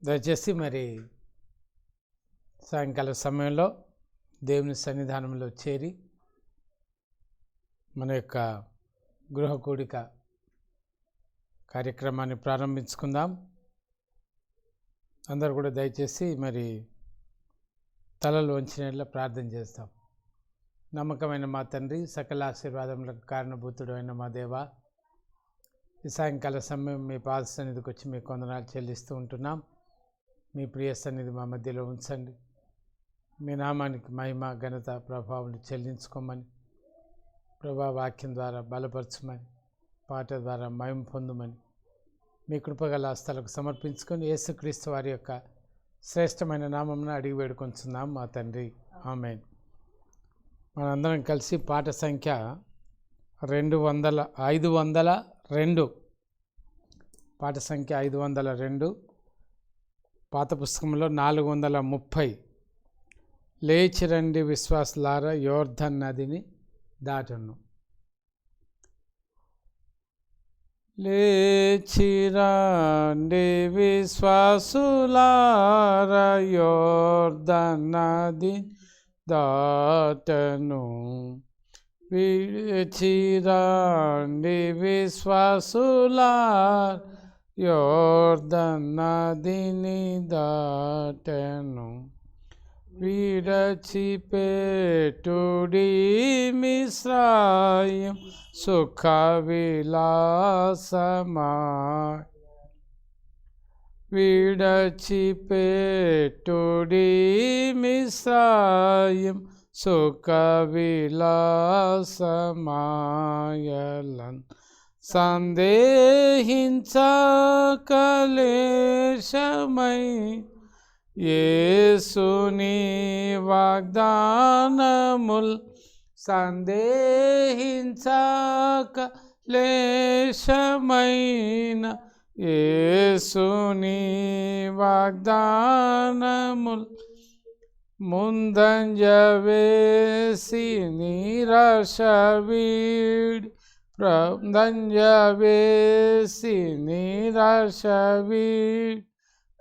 దయచేసి మరి సాయంకాల సమయంలో దేవుని సన్నిధానంలో చేరి మన యొక్క గృహ కూడిక కార్యక్రమాన్ని ప్రారంభించుకుందాం. అందరూ కూడా దయచేసి మరి తలలు వంచినట్లా ప్రార్థన చేస్తాం. నమ్మకమైన మా తండ్రి, సకల ఆశీర్వాదములకు కారణభూతుడు అయిన మా దేవ, ఈ సాయంకాల సమయం మీ పాద సన్నిధికి వచ్చి మీ వందనాలు చెల్లిస్తూ ఉంటున్నాం. మీ ప్రియ సన్నిధి మా మధ్యలో ఉంచండి. మీ నామానికి మహిమ, ఘనత, ప్రభావం చెల్లించుకోమని, ప్రభా వాక్యం ద్వారా బలపరచమని, పాట ద్వారా మహిమ పొందమని మీ కృపగల హస్తాలకు సమర్పించుకొని యేసుక్రీస్తు వారి యొక్క శ్రేష్టమైన నామమున అడిగి వేడుకొంచున్నాం మా తండ్రి, ఆమేన్. మనందరం కలిసి పాట సంఖ్య 502, పాట సంఖ్య 502, పాత పుస్తకంలో 430. లేచిరండి విశ్వాసులారా, యోర్ధన్ నదిని దాటును. లేచిరండి విశ్వాసులారా, యోర్ధన్ నది దాటను. లేచిరండి విశ్వాసులారా, యోర్ధన్ నదిని దాటను. విడిచిపెట్టుడి మిస్రాయిం సుఖ విలాసమాయ్. విడిచిపెట్టుడి మిస్రాయిం సుఖ విలాసమాయలన్. సందేహించకలేశమై యేసుని వాగ్దానముల్. సందేహించకలేశమైన యేసుని వాగ్దానముల్. ముందంజ వేసి నిరాశ వీడి, ముందంజ వేసి నిరాశ వీడి,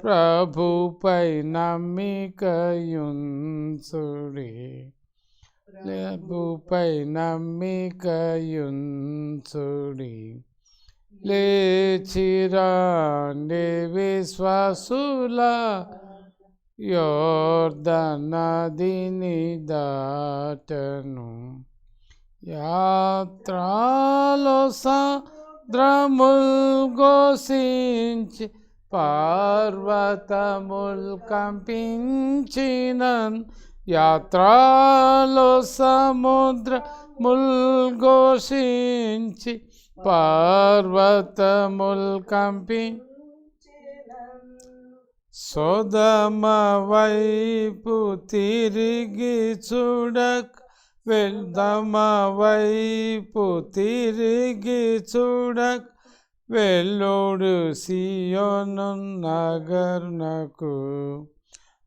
ప్రభుపై నమ్మికయుంచుడి. ప్రభుపై నమ్మికయుంచుడి. లేచిరండి విశ్వాసులా, యోర్ధన్ నదిని దాటను. యాత్రలో సముద్రముల్ ఘోషించి, పర్వతముల్ కంపించినన్. యాత్రలో సముద్రముల్ ఘోషించి, పర్వతముల్ కంపించినన్. సొదొమ వైపు తిరిగి చూడక, సొదొమ వైపు తిరిగి చూడక, వెల్లుడు సియోను నగరునకు.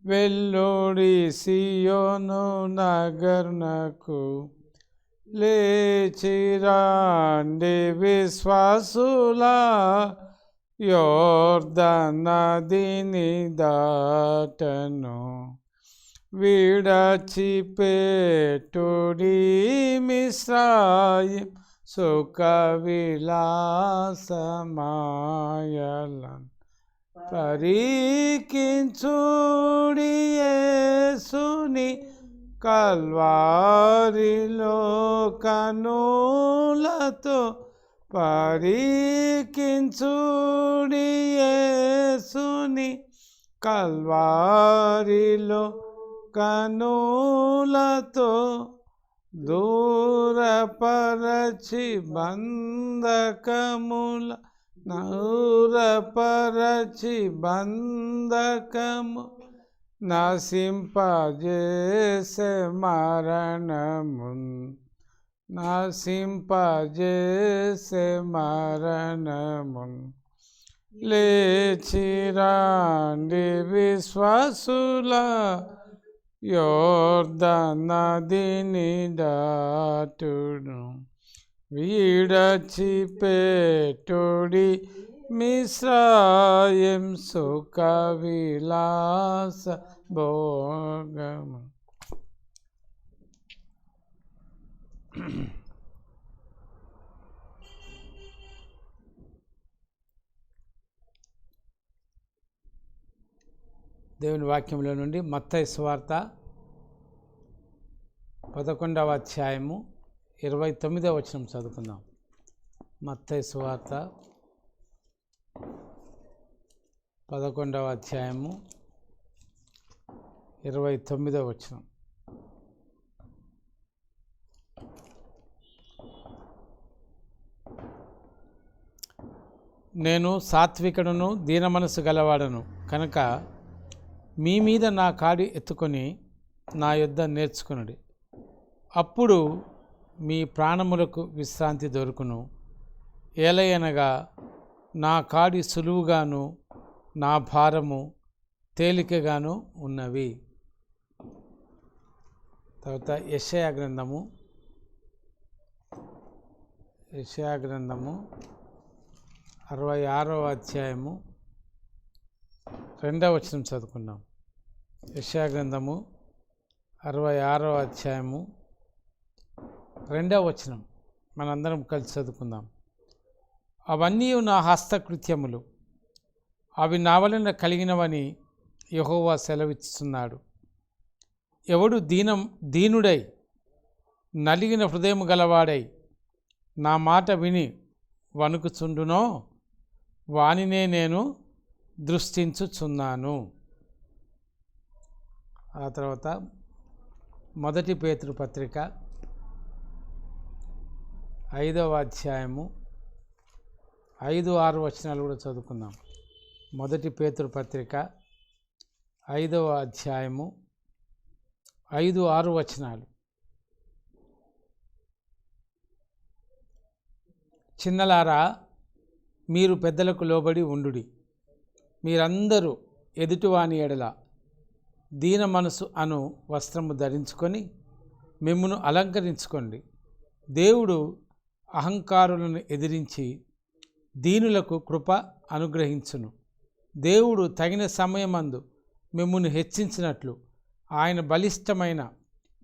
వెల్లుడి సియోను నగరునకు. లేచిరండి విశ్వాసులా, యోర్ధన్ నదిని దాటను. విడిచిపెట్టుడి మిస్రాయిం సుఖ విలాసమాయలన్. పరికించుడి యేసుని కల్వారిలో కనులతో. పరికించుడి యేసుని కల్వారిలో కనులతో. దూరపరచి బంధకముల, దూరపరచి బంధకము, నశింపజేసే మరణమున్. నశింపజేసే మరణమున్. లేచిరండి విశ్వాసులా, యోర్ధన్ నదిని దాటును. విడిచిపెట్టుడి మిశ్రాయం సుఖ విలాస భోగము. దేవుని వాక్యంలో నుండి మత్తయి సువార్త 11వ అధ్యాయము 29వ వచనం చదువుకుందాం. మత్తయి సువార్త 11వ అధ్యాయము 29వ వచనం. నేను సాత్వికుడును దీన మనసు గలవాడను కనుక మీ మీద నా కాడి ఎత్తుకొని నా యొద్ద నేర్చుకునుడి, అప్పుడు మీ ప్రాణములకు విశ్రాంతి దొరుకును. ఏలయనగా నా కాడి సులువుగాను నా భారము తేలికగాను ఉన్నవి. తర్వాత యెషయా గ్రంథము 66వ అధ్యాయము 2వ వచనం చదువుకున్నాం. యెషయా గ్రంథము 66వ అధ్యాయము 2వ వచనం మనందరం కలిసి చదువుకుందాం. అవన్నీ నా హస్తకృత్యములు, అవి నా వలన కలిగినవని యెహోవా సెలవిస్తున్నాడు. ఎవడు దీనుడై నలిగిన హృదయము గలవాడై నా మాట విని వణుకుచుండునో వానినే నేను దృష్టించుచున్నాను. ఆ తర్వాత 1 పేతురు పత్రిక 5వ అధ్యాయము 5, 6 వచనాలు కూడా చదువుకుందాం. 1 పేతురు పత్రిక 5వ అధ్యాయము 5, 6 వచనాలు. చిన్నలారా, మీరు పెద్దలకు లోబడి ఉండుడి. మీరందరూ ఎదుటివాని ఎడల దీన మనసు అను వస్త్రము ధరించుకొని మిమ్మును అలంకరించుకోండి. దేవుడు అహంకారులను ఎదిరించి దీనులకు కృప అనుగ్రహించును. దేవుడు తగిన సమయమందు మిమ్మును హెచ్చించినట్లు ఆయన బలిష్టమైన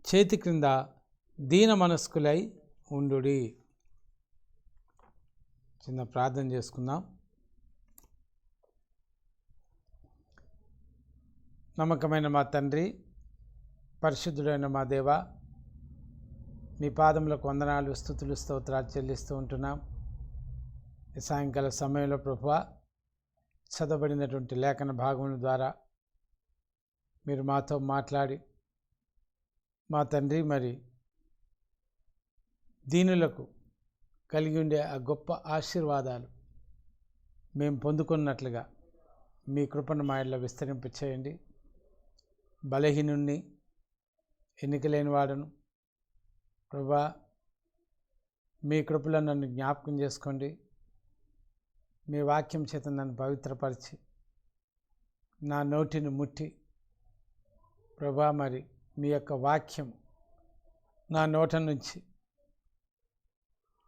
చేతి క్రింద దీన మనస్కులై ఉండుడి. చిన్న ప్రార్థన చేసుకుందాం. నమ్మకమైన మా తండ్రి, పరిశుద్ధుడైన మా దేవ, మీ పాదములకు వందనాలు, స్తుతులు, స్తోత్రాలు చెల్లిస్తూ ఉంటున్నాం. ఈ సాయంకాల సమయంలో ప్రభువా, చదవబడినటువంటి లేఖన భాగముల ద్వారా మీరు మాతో మాట్లాడి మా తండ్రి మరి దీనులకు కలిగి ఉండే ఆ గొప్ప ఆశీర్వాదాలు మేము పొందుకున్నట్లుగా మీ కృపను మా ఇళ్ళ విస్తరింపచేయండి. బలహీనుణ్ణి, ఎన్నికలేని వాడును ప్రభువా, మీ కృపలో నన్ను జ్ఞాపకం చేసుకోండి. మీ వాక్యం చేత నన్ను పవిత్రపరిచి నా నోటిని ముట్టి ప్రభువా, మరి మీ యొక్క వాక్యం నా నోట నుంచి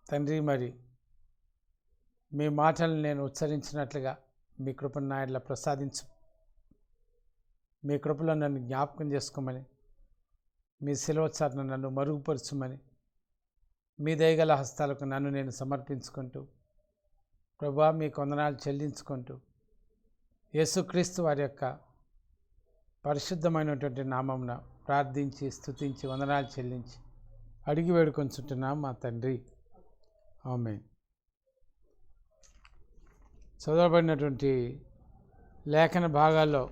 తండ్రి మరి మీ మాటలు నేను ఉచ్చరించినట్లుగా మీ కృపను నా ఇళ్ళ ప్రసాదించు. మీ కృపలో నన్ను జ్ఞాపకం చేసుకోమని, మీ శిలువచాటున నన్ను మరుగుపరచుమని మీ దయగల హస్తాలకు నన్ను నేను సమర్పించుకుంటూ ప్రభువా మీకు వందనాలు చెల్లించుకుంటూ యేసుక్రీస్తు వారి యొక్క పరిశుద్ధమైనటువంటి నామమున ప్రార్థించి స్తుతించి వందనాలు చెల్లించి అడిగి వేడుకొంచుంటున్నాం మా తండ్రి, ఆమేన్. చదవబడినటువంటి లేఖన భాగాల్లో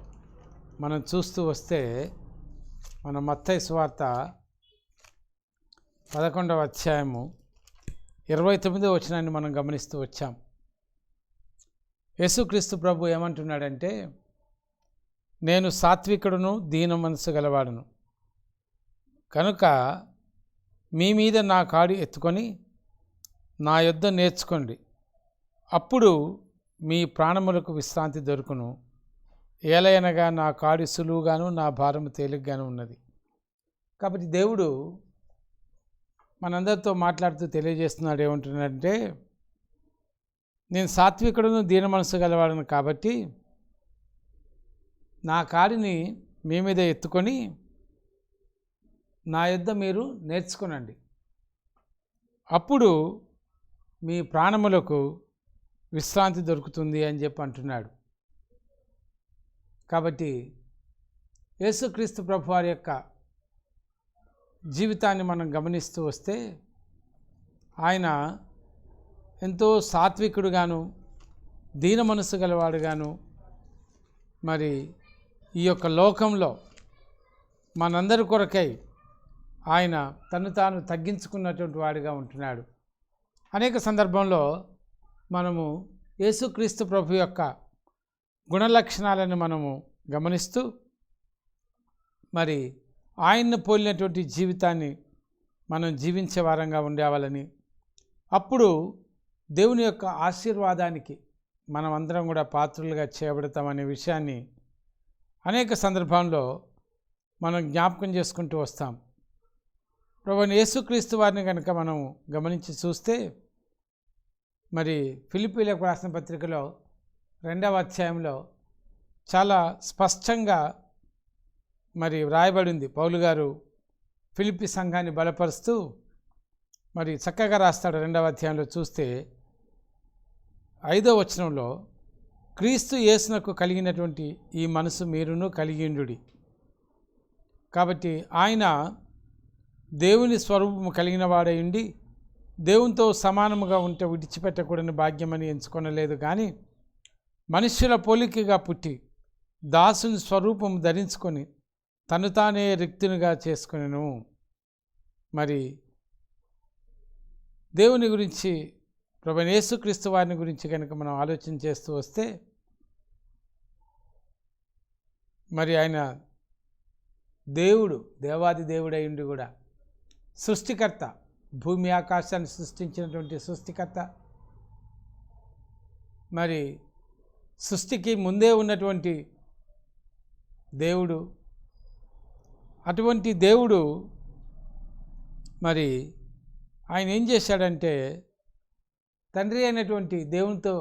మనం చూస్తూ వస్తే మన మత్తయి సువార్త 11వ అధ్యాయము 29వ వచనాన్ని మనం గమనిస్తూ వచ్చాం. యేసుక్రీస్తు ప్రభు ఏమంటున్నాడంటే, నేను సాత్వికుడును దీన మనసు గలవాడును కనుక మీ మీద నా కాడి ఎత్తుకొని నా యొద్ద నేర్చుకోండి, అప్పుడు మీ ప్రాణములకు విశ్రాంతి దొరుకును. ఏలయనగా నా కాడి సులువుగాను నా భారము తేలికగాను ఉన్నది. కాబట్టి దేవుడు మనందరితో మాట్లాడుతూ తెలియజేస్తున్నాడు. ఏమంటున్నాడంటే, నేను సాత్వికుడును దీన మనసు గలవాడను కాబట్టి నా కాడిని మీ మీద ఎత్తుకొని నా యొద్ద మీరు నేర్చుకునండి, అప్పుడు మీ ప్రాణములకు విశ్రాంతి దొరుకుతుంది అని చెప్పి అంటున్నాడు. కాబట్టి యేసుక్రీస్తు ప్రభువారి యొక్క జీవితాన్ని మనం గమనిస్తూ వస్తే ఆయన ఎంతో సాత్వికుడుగాను దీన మనసు గలవాడుగాను మరి ఈ యొక్క లోకంలో మనందరి కొరకై ఆయన తను తాను తగ్గించుకున్నటువంటి వాడిగా ఉంటున్నాడు. అనేక సందర్భంలో మనము యేసుక్రీస్తు ప్రభు యొక్క గుణలక్షణాలను మనము గమనిస్తూ మరి ఆయన్ను పోలినటువంటి జీవితాన్ని మనం జీవించే వారంగా ఉండేవాళ్ళని, అప్పుడు దేవుని యొక్క ఆశీర్వాదానికి మనం అందరం కూడా పాత్రులుగా చేయబడతామనే విషయాన్ని అనేక సందర్భంలో మనం జ్ఞాపకం చేసుకుంటూ వస్తాం. ప్రభువైన యేసుక్రీస్తు వారిని కనుక మనం గమనించి చూస్తే మరి ఫిలిప్పీలకు రాసిన పత్రికలో 2వ అధ్యాయంలో చాలా స్పష్టంగా మరి వ్రాయబడింది. పౌలు గారు ఫిలిప్పీ సంఘాన్ని బలపరుస్తూ మరి చక్కగా రాస్తాడు. 2వ అధ్యాయంలో చూస్తే 5వ వచనంలో, క్రీస్తు యేసునకు కలిగినటువంటి ఈ మనసు మీరును కలిగిండుడి. కాబట్టి ఆయన దేవుని స్వరూపము కలిగిన వాడై ఉండి దేవునితో సమానముగా ఉంటే విడిచిపెట్టకూడని భాగ్యమని ఎంచుకొనలేదు, కానీ మనుష్యుల పోలికగా పుట్టి దాసుని స్వరూపము ధరించుకొని తను తానే రిక్తునిగా చేసుకొనెను. మరి దేవుని గురించి ప్రభువైన యేసుక్రీస్తు వారిని గురించి కనుక మనం ఆలోచన చేస్తూ వస్తే మరి ఆయన దేవుడు, దేవాది దేవుడై ఉండి కూడా సృష్టికర్త, భూమి ఆకాశాన్ని సృష్టించినటువంటి సృష్టికర్త, మరి సృష్టికి ముందే ఉన్నటువంటి దేవుడు, అటువంటి దేవుడు మరి ఆయన ఏం చేశాడంటే తండ్రి అయినటువంటి దేవునితో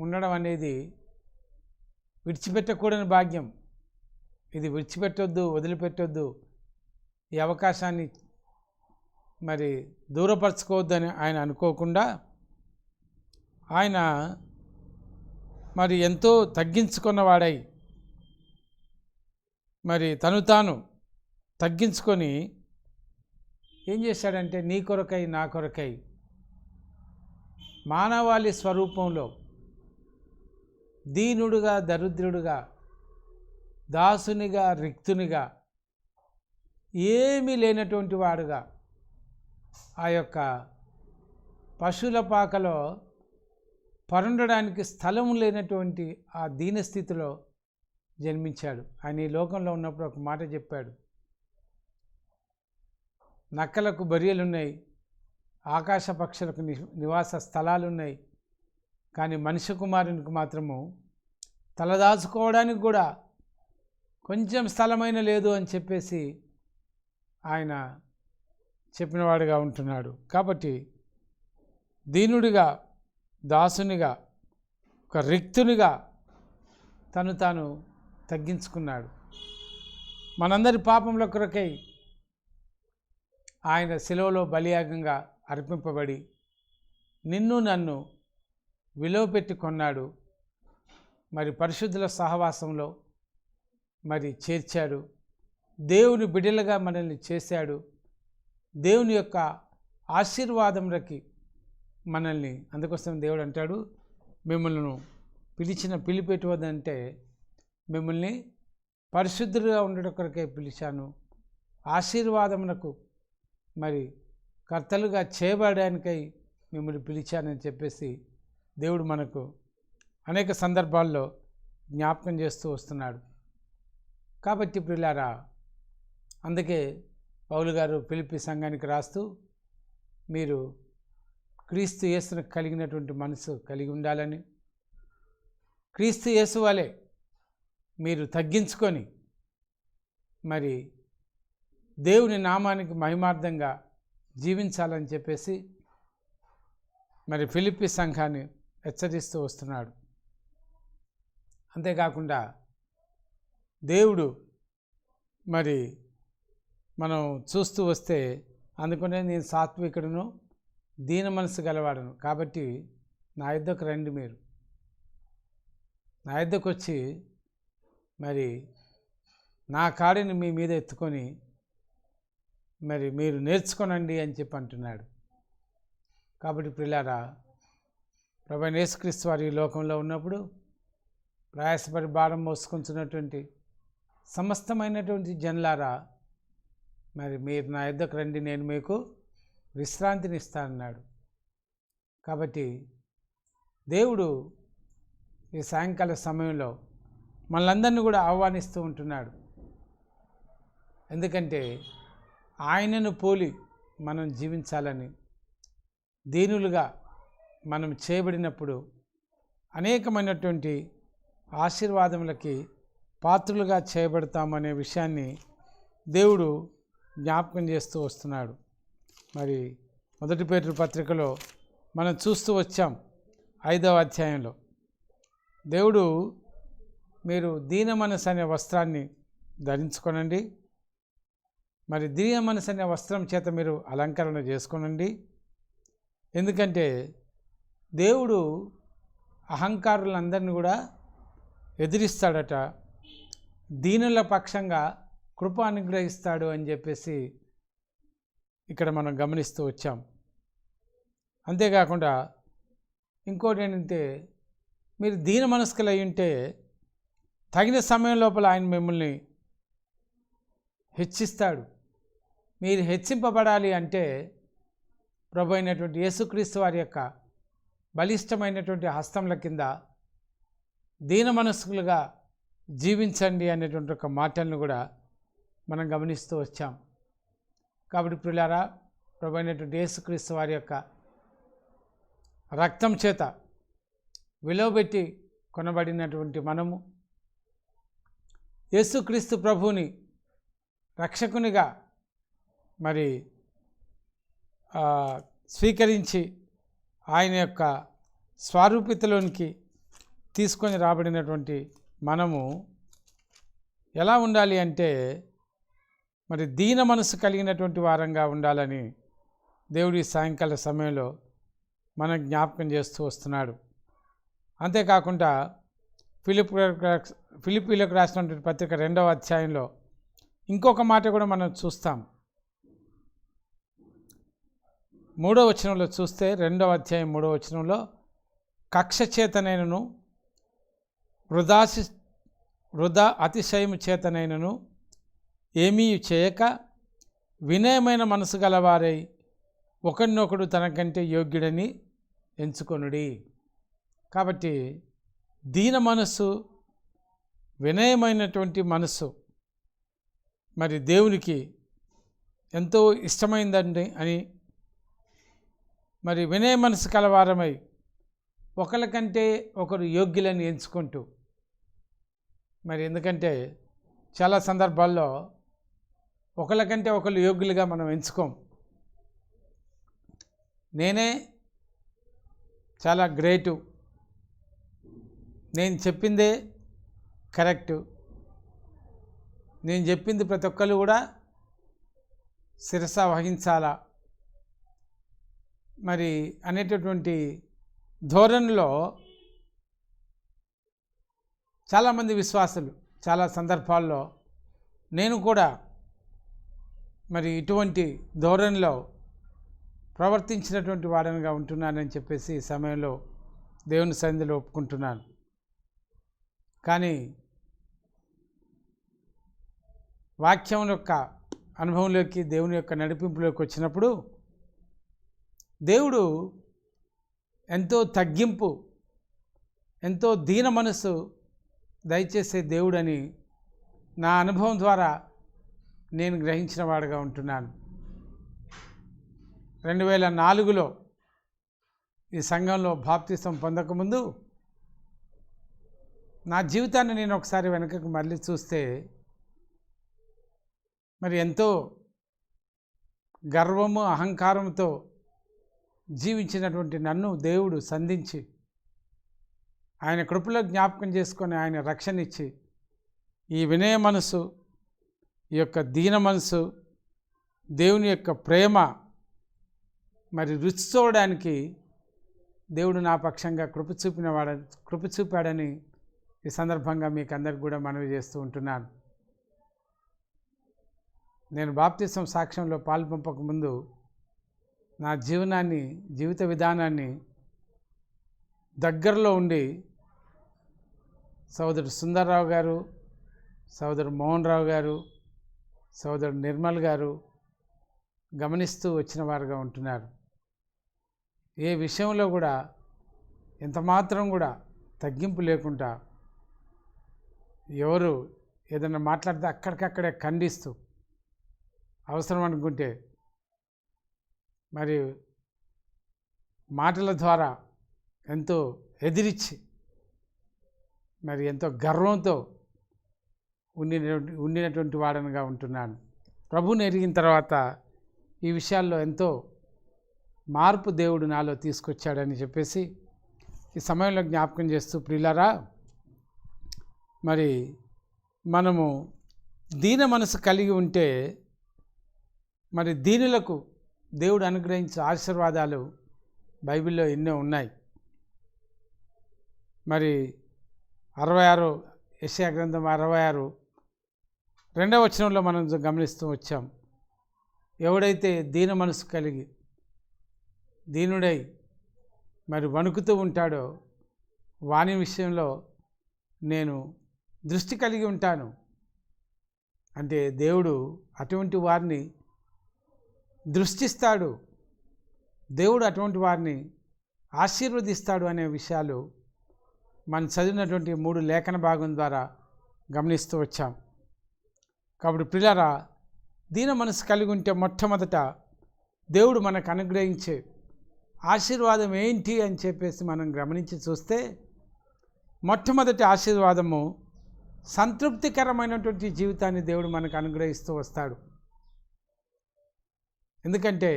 ఉండడం అనేది విడిచిపెట్టకూడని భాగ్యం. ఇది విడిచిపెట్టొద్దు, వదిలిపెట్టొద్దు, ఈ అవకాశాన్ని మరి దూరపరచుకోవద్దని ఆయన అనుకోకుండా ఆయన మరి ఎంతో తగ్గించుకున్నవాడై మరి తను తాను తగ్గించుకొని ఏం చేశాడంటే నీ కొరకై నా కొరకై మానవాళి స్వరూపంలో దీనుడుగా, దరిద్రుడుగా, దాసునిగా, రిక్తునిగా, ఏమీ లేనటువంటి వాడుగా ఆ యొక్క పశువుల పాకలో పరుండడానికి స్థలం లేనటువంటి ఆ దీనస్థితిలో జన్మించాడు. ఆయన ఈ లోకంలో ఉన్నప్పుడు ఒక మాట చెప్పాడు, నక్కలకు బరియలున్నాయి, ఆకాశ పక్షులకు నివాస స్థలాలున్నాయి, కానీ మనిషి కుమారునికి మాత్రము తలదాచుకోవడానికి కూడా కొంచెం స్థలమైన లేదు అని చెప్పేసి ఆయన చెప్పినవాడుగా ఉంటున్నాడు. కాబట్టి దీనుడిగా, దాసునిగా, ఒక రిక్తునిగా తను తాను తగ్గించుకున్నాడు. మనందరి పాపముల కొరకై ఆయన శిలువలో బలియాగంగా అర్పింపబడి నిన్ను నన్ను విలువపెట్టి కొన్నాడు. మరి పరిశుద్ధుల సహవాసంలో మరి చేర్చాడు. దేవుని బిడ్డలుగా మనల్ని చేశాడు. దేవుని యొక్క ఆశీర్వాదములకి మనల్ని, అందుకోసం దేవుడు అంటాడు, మిమ్మల్ని పిలిచిన పిలిపెట్టువదంటే మిమ్మల్ని పరిశుద్ధులుగా ఉండడం కొరకే పిలిచాను, ఆశీర్వాదమునకు మరి కర్తలుగా చేయబడడానికై మిమ్మల్ని పిలిచానని చెప్పేసి దేవుడు మనకు అనేక సందర్భాల్లో జ్ఞాపకం చేస్తూ వస్తున్నాడు. కాబట్టి ప్రియులారా, అందుకే పౌలు గారు ఫిలిప్పీ సంఘానికి రాస్తూ మీరు క్రీస్తు యేసును కలిగినటువంటి మనసు కలిగి ఉండాలని, క్రీస్తు యేసు వలె మీరు తగ్గించుకొని మరి దేవుని నామానికి మహిమార్థంగా జీవించాలని చెప్పేసి మరి ఫిలిప్పీ సంఘాన్ని హెచ్చరిస్తూ వస్తున్నాడు. అంతేకాకుండా దేవుడు మరి మనం చూస్తూ వస్తే అందుకనే నేను సాత్వికుడును దీన మనసు గలవాడను, కాబట్టి నా యుద్ధకు రండి, మీరు నా యుద్ధకు వచ్చి మరి నా కాడిని మీ మీద ఎత్తుకొని మరి మీరు నేర్చుకోనండి అని చెప్పి అంటున్నాడు. కాబట్టి ప్రియులారా, ప్రభువైన యేసుక్రీస్తు వారు ఈ లోకంలో ఉన్నప్పుడు ప్రయాసపడి భారం మోసుకొంచున్నటువంటి సమస్తమైనటువంటి జనులారా, మరి మీరు నా యుద్ధకు రండి, నేను మీకు విశ్రాంతిని ఇస్తానన్నాడు. కాబట్టి దేవుడు ఈ సాయంకాల సమయంలో మనలందరినీ కూడా ఆహ్వానిస్తూ ఉంటున్నాడు. ఎందుకంటే ఆయనను పోలి మనం జీవించాలని, దీనులుగా మనం చేయబడినప్పుడు అనేకమైనటువంటి ఆశీర్వాదములకి పాత్రులుగా చేయబడతామనే విషయాన్ని దేవుడు జ్ఞాపకం చేస్తూ వస్తున్నాడు. మరి 1 పేతురు పత్రికలో మనం చూస్తూ వచ్చాం 5వ అధ్యాయంలో దేవుడు మీరు దీన మనసు అనే వస్త్రాన్ని ధరించుకోనండి, మరి దీన మనసు అనే వస్త్రం చేత మీరు అలంకరణ చేసుకోనండి. ఎందుకంటే దేవుడు అహంకారులందరినీ కూడా ఎదిరిస్తాడట, దీనుల పక్షంగా కృప అనుగ్రహిస్తాడు అని చెప్పేసి ఇక్కడ మనం గమనిస్తూ వచ్చాం. అంతేకాకుండా ఇంకోటి ఏంటంటే, మీరు దీన మనస్కులు అయి ఉంటే తగిన సమయం లోపల ఆయన మిమ్మల్ని హెచ్చిస్తాడు. మీరు హెచ్చింపబడాలి అంటే ప్రభు అయినటువంటి యేసుక్రీస్తు వారి యొక్క బలిష్టమైనటువంటి హస్తముల కింద దీన మనస్కులుగా జీవించండి అనేటువంటి ఒక మాటలను కూడా మనం గమనిస్తూ వచ్చాం. కాబట్టి ప్రియులారా, ప్రభు అయినటువంటి యేసుక్రీస్తు వారి యొక్క రక్తం చేత విలువబెట్టి కొనబడినటువంటి మనము యేసుక్రీస్తు ప్రభువుని రక్షకునిగా మరి స్వీకరించి ఆయన యొక్క స్వరూపితలోనికి తీసుకొని రాబడినటువంటి మనము ఎలా ఉండాలి అంటే మరి దీన మనసు కలిగినటువంటి వారంగా ఉండాలని దేవుడి సాయంకాల సమయంలో మనం జ్ఞాపకం చేస్తూ వస్తున్నాడు. అంతేకాకుండా ఫిలిప్పీలకు రాసినటువంటి పత్రిక 2వ అధ్యాయంలో ఇంకొక మాట కూడా మనం చూస్తాం. 3వ వచనంలో చూస్తే 2వ అధ్యాయం 3వ వచనంలో కక్ష చేతనైనను వృధా అతిశయము చేతనైనను ఏమీ చేయక వినయమైన మనసు గలవారై ఒకరినొకడు తనకంటే యోగ్యుడని ఎంచుకొనుడి. కాబట్టి దీన మనసు, వినయమైనటువంటి మనసు మరి దేవునికి ఎంతో ఇష్టమైందండి అని, మరి వినయ మనసు కలవారమై ఒకరికంటే ఒకరు యోగ్యులని ఎంచుకుంటూ, మరి ఎందుకంటే చాలా సందర్భాల్లో ఒకరికంటే ఒకరు యోగ్యులుగా మనం ఎంచుకోం. నేనే చాలా గ్రేటు, నేను చెప్పిందే కరెక్టు, నేను చెప్పింది ప్రతి ఒక్కరు కూడా శిరస వహించాలా మరి అనేటటువంటి ధోరణిలో చాలామంది విశ్వాసులు చాలా సందర్భాల్లో, నేను కూడా మరి ఇటువంటి ధోరణిలో ప్రవర్తించినటువంటి వాడనిగా ఉంటున్నానని చెప్పేసి ఈ సమయంలో దేవుని సన్నిధిలో ఒప్పుకుంటున్నాను. కానీ వాక్యం యొక్క అనుభవంలోకి, దేవుని యొక్క నడిపింపులోకి వచ్చినప్పుడు దేవుడు ఎంతో తగ్గింపు, ఎంతో దీన మనసు దయచేసే దేవుడని నా అనుభవం ద్వారా నేను గ్రహించిన వాడుగా ఉంటున్నాను. 2004లో ఈ సంఘంలో బాప్తిసం పొందకముందు నా జీవితాన్ని నేను ఒకసారి వెనకకు మళ్ళీ చూస్తే మరి ఎంతో గర్వము, అహంకారంతో జీవించినటువంటి నన్ను దేవుడు సంధించి ఆయన కృపలో జ్ఞాపకం చేసుకొని ఆయన రక్షణ ఇచ్చి ఈ వినయ మనసు, ఈ యొక్క దీన మనసు, దేవుని యొక్క ప్రేమ మరి రుచి చూడడానికి దేవుడు నా పక్షంగా కృప చూపాడని ఈ సందర్భంగా మీకు అందరికి కూడా మనవి చేస్తూ ఉంటున్నాను. నేను బాప్తిసం సాక్ష్యంలో పాల్పంపక ముందు నా జీవిత విధానాన్ని దగ్గరలో ఉండి సోదరుడు సుందర్రావు గారు, సోదరుడు మోహన్ రావు గారు, సోదరుడు నిర్మల్ గారు గమనిస్తూ వచ్చిన వారుగా ఉంటున్నారు. ఏ విషయంలో కూడా ఎంత మాత్రం కూడా తగ్గింపు లేకుండా ఎవరు ఏదైనా మాట్లాడితే అక్కడికక్కడే ఖండిస్తూ అవసరం అనుకుంటే మరి మాటల ద్వారా ఎంతో ఎదిరించి మరి ఎంతో గర్వంతో ఉండినటువంటి వాడనుగా ఉంటున్నాను. ప్రభువుని ఎరిగిన తర్వాత ఈ విషయాల్లో ఎంతో మార్పు దేవుడు నాలో తీసుకొచ్చాడని చెప్పేసి ఈ సమయంలో జ్ఞాపకం చేస్తూ, ప్రియులారా, మరి మనము దీన మనసు కలిగి ఉంటే మరి దీనులకు దేవుడు అనుగ్రహించే ఆశీర్వాదాలు బైబిల్లో ఎన్నో ఉన్నాయి. మరి 66 యెషయా గ్రంథం 66 2వ వచనంలో మనం గమనిస్తూ వచ్చాం. ఎవడైతే దీన మనసు కలిగి దీనుడై మరి వణుకుతూ ఉంటాడో వాని విషయంలో నేను దృష్టి కలిగి ఉంటాను. అంటే దేవుడు అటువంటి వారిని దృష్టిస్తాడు, దేవుడు అటువంటి వారిని ఆశీర్వదిస్తాడు అనే విషయాలు మనం చదివినటువంటి 3 లేఖన భాగం ద్వారా గమనిస్తూ వచ్చాం. కాబట్టి ప్రియులారా, దీన మనసు కలిగి ఉంటే మొట్టమొదట దేవుడు మనకు అనుగ్రహించే ఆశీర్వాదం ఏంటి అని చెప్పేసి మనం గమనించి చూస్తే, మొట్టమొదటి ఆశీర్వాదము సంతృప్తికరమైనటువంటి జీవితాన్ని దేవుడు మనకు అనుగ్రహిస్తూ వస్తాడు. ఎందుకంటే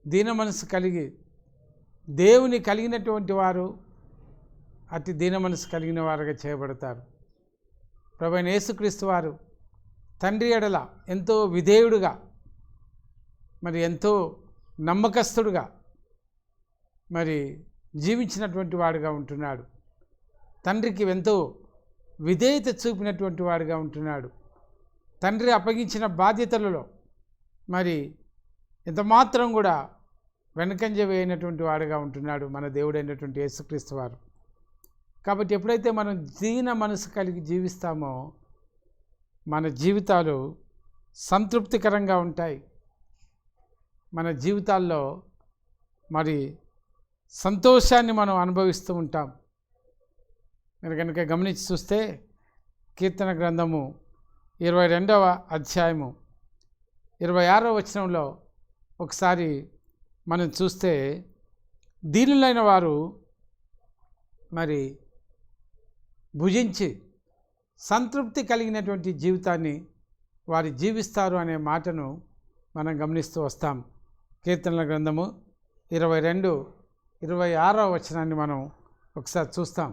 దీన మనసు కలిగి దేవుని కలిగినటువంటి వారు అతి దీన మనసు కలిగిన వారుగా చేయబడతారు. ప్రభువైన యేసుక్రీస్తు వారు తండ్రి ఎడల ఎంతో విధేయుడుగా మరి ఎంతో నమ్మకస్తుడుగా మరి జీవించినటువంటి వాడుగా ఉంటున్నాడు. తండ్రికి ఎంతో విధేయత చూపినటువంటి వాడుగా ఉంటున్నాడు. తండ్రి అప్పగించిన బాధ్యతలలో మరి ఎంత మాత్రం కూడా వెనకంజ వేయనటువంటి వాడుగా ఉంటున్నాడు మన దేవుడైనటువంటి యేసుక్రీస్తు వారు. కాబట్టి ఎప్పుడైతే మనం దీన మనసు కలిగి జీవిస్తామో మన జీవితాలు సంతృప్తికరంగా ఉంటాయి. మన జీవితాల్లో మరి సంతోషాన్ని మనం అనుభవిస్తూ ఉంటాం. మీరు కనుక గమనించి చూస్తే కీర్తన గ్రంథము 22వ అధ్యాయము 26వ వచనంలో ఒకసారి మనం చూస్తే, దీనులైన వారు మరి భుజించి సంతృప్తి కలిగినటువంటి జీవితాన్ని వారు జీవిస్తారు అనే మాటను మనం గమనిస్తూ వస్తాం. కీర్తనల గ్రంథము 22:26వ వచనాన్ని మనం ఒకసారి చూస్తాం.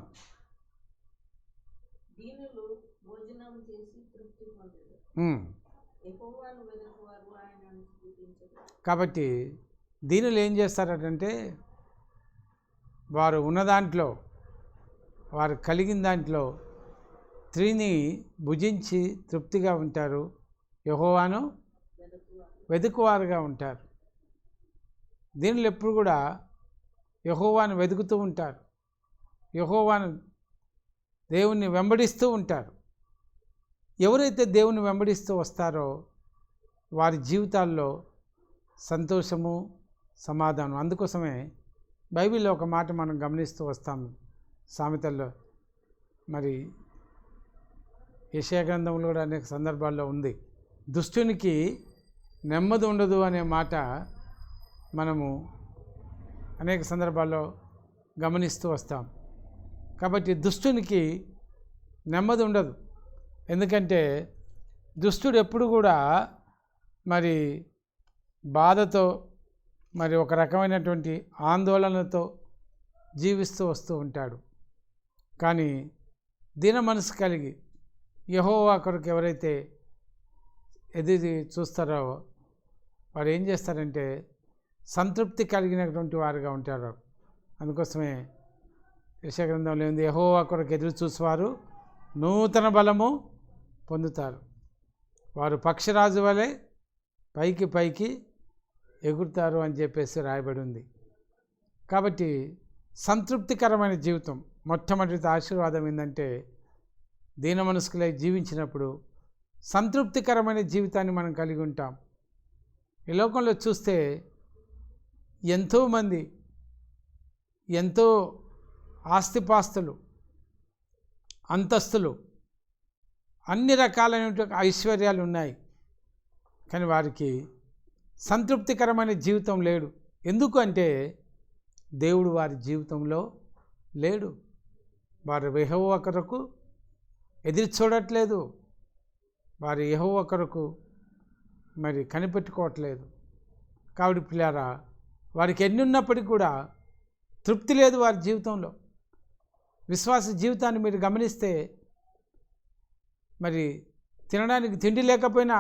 కాబట్టి దీనులు ఏం చేస్తారంటే వారు ఉన్న దాంట్లో, వారు కలిగిన దాంట్లో త్రిని భుజించి తృప్తిగా ఉంటారు, యెహోవాను వెతుకువారుగా ఉంటారు. దీనులు ఎప్పుడు కూడా యెహోవాను వెతుకుతూ ఉంటారు, యెహోవాను దేవుణ్ణి వెంబడిస్తూ ఉంటారు. ఎవరైతే దేవుని వెంబడిస్తూ వస్తారో వారి జీవితాల్లో సంతోషము, సమాధానం. అందుకోసమే బైబిల్లో ఒక మాట మనం గమనిస్తూ వస్తాం. సామెతల్లో మరి యెషయా గ్రంథంలో కూడా అనేక సందర్భాల్లో ఉంది. దుష్టునికి నెమ్మది ఉండదు అనే మాట మనము అనేక సందర్భాల్లో గమనిస్తూ వస్తాం. కాబట్టి దుష్టునికి నెమ్మది ఉండదు. ఎందుకంటే దుష్టుడు ఎప్పుడు కూడా మరి బాధతో మరి ఒక రకమైనటువంటి ఆందోళనతో జీవిస్తూ వస్తూ ఉంటాడు. కానీ దీన మనసు కలిగి యెహోవా కొరకు ఎవరైతే ఎదురు చూస్తారో వారు ఏం చేస్తారంటే సంతృప్తి కలిగినటువంటి వారుగా ఉంటారు. అందుకోసమే యెషయా గ్రంథంలో ఉంది, యెహోవా కొరకు ఎదురు చూసేవారు నూతన బలము పొందుతారు, వారు పక్షిరాజు వలె పైకి పైకి ఎగురుతారు అని చెప్పేసి రాయబడి ఉంది. కాబట్టి సంతృప్తికరమైన జీవితం మొట్టమొదటి ఆశీర్వాదం ఏంటంటే దీన మనస్కులై జీవించినప్పుడు సంతృప్తికరమైన జీవితాన్ని మనం కలిగి ఉంటాం. ఈ లోకంలో చూస్తే ఎంతోమంది ఎంతో ఆస్తిపాస్తులు, అంతస్తులు, అన్ని రకాలైనటువంటి ఐశ్వర్యాలు ఉన్నాయి, కానీ వారికి సంతృప్తికరమైన జీవితం లేడు. ఎందుకు అంటే దేవుడు వారి జీవితంలో లేడు. వారు యెహోవా కొరకు ఎదురు చూడట్లేదు, వారు యెహోవా కొరకు మరి కనిపెట్టుకోవట్లేదు. కాబట్టి పిల్లారా, వారికి ఎన్ని ఉన్నప్పటికీ కూడా తృప్తి లేదు వారి జీవితంలో. విశ్వాస జీవితాన్ని మీరు గమనిస్తే మరి తినడానికి తిండి లేకపోయినా,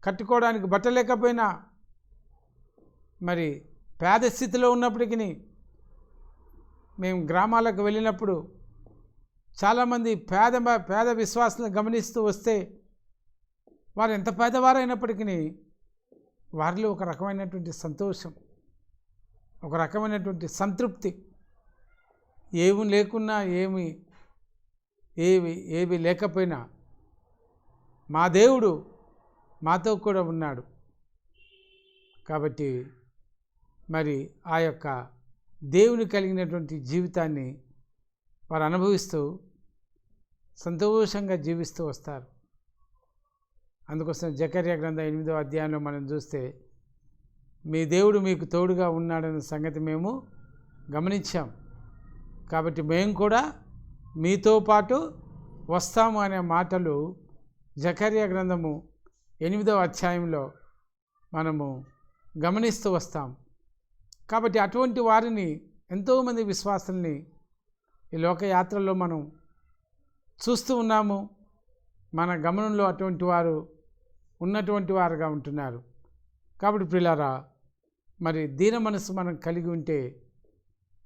కట్టుకోవడానికి బట్ట లేకపోయినా, మరి పేద స్థితిలో ఉన్నప్పటికీ మేము గ్రామాలకు వెళ్ళినప్పుడు చాలామంది పేద విశ్వాసాలను గమనిస్తూ వస్తే వారు ఎంత పేదవారైనప్పటికీ వారిలో ఒక రకమైనటువంటి సంతోషం, ఒక రకమైనటువంటి సంతృప్తి, ఏమి లేకున్నా ఏవి లేకపోయినా మా దేవుడు మాతో కూడా ఉన్నాడు. కాబట్టి మరి ఆ యొక్క దేవుని కలిగినటువంటి జీవితాన్ని వారు అనుభవిస్తూ సంతోషంగా జీవిస్తూ వస్తారు. అందుకోసం జకర్యా గ్రంథం 8వ అధ్యాయంలో మనం చూస్తే మీ దేవుడు మీకు తోడుగా ఉన్నాడనే సంగతి మేము గమనించాం, కాబట్టి మేము కూడా మీతో పాటు వస్తాము అనే మాటలు జకర్యా గ్రంథము 8వ అధ్యాయంలో మనము గమనిస్తూ వస్తాం. కాబట్టి అటువంటి వారిని, ఎంతోమంది విశ్వాసుల్ని ఈ లోకయాత్రలో మనం చూస్తూ ఉన్నాము. మన గమనంలో అటువంటి వారు ఉన్నటువంటి వారుగా ఉంటున్నారు. కాబట్టి ప్రియులారా, మరి దీన మనసు మనం కలిగి ఉంటే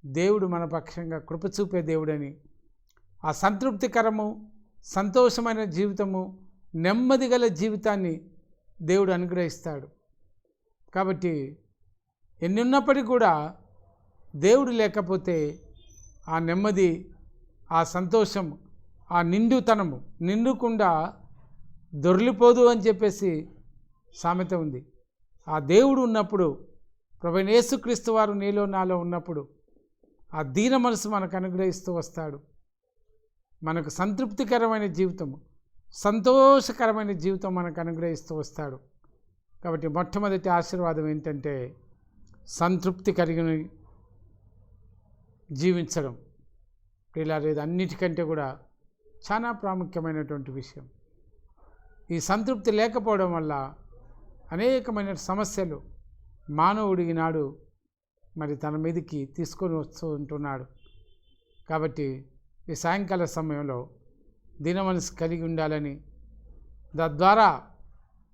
దేవుడు మన పక్షంగా కృప చూపే దేవుడని, ఆ సంతృప్తికరము సంతోషమైన జీవితము, నెమ్మది గల జీవితాన్ని దేవుడు అనుగ్రహిస్తాడు. కాబట్టి ఎన్ని ఉన్నప్పటికీ కూడా దేవుడు లేకపోతే ఆ నెమ్మది, ఆ సంతోషం, ఆ నిండుతనము నిండుకుండా దొర్లిపోదు అని చెప్పేసి సామెత ఉంది. ఆ దేవుడు ఉన్నప్పుడు, ప్రభువైన యేసుక్రీస్తు వారు నీలో నాలో ఉన్నప్పుడు ఆ దీన మనసు మనకు అనుగ్రహిస్తూ వస్తాడు. మనకు సంతృప్తికరమైన జీవితము, సంతోషకరమైన జీవితం మనకు అనుగ్రహిస్తూ వస్తాడు. కాబట్టి మొట్టమొదటి ఆశీర్వాదం ఏంటంటే సంతృప్తి కలిగి జీవించడం. ఇలా లేదు, అన్నిటికంటే కూడా చాలా ప్రాముఖ్యమైనటువంటి విషయం. ఈ సంతృప్తి లేకపోవడం వల్ల అనేకమైన సమస్యలు మానవుడు ఈనాడు మరి తన మీదకి తీసుకొని వస్తూ ఉంటున్నాడు. కాబట్టి ఈ సాయంకాల సమయంలో దీన మనసు కలిగి ఉండాలని, తద్వారా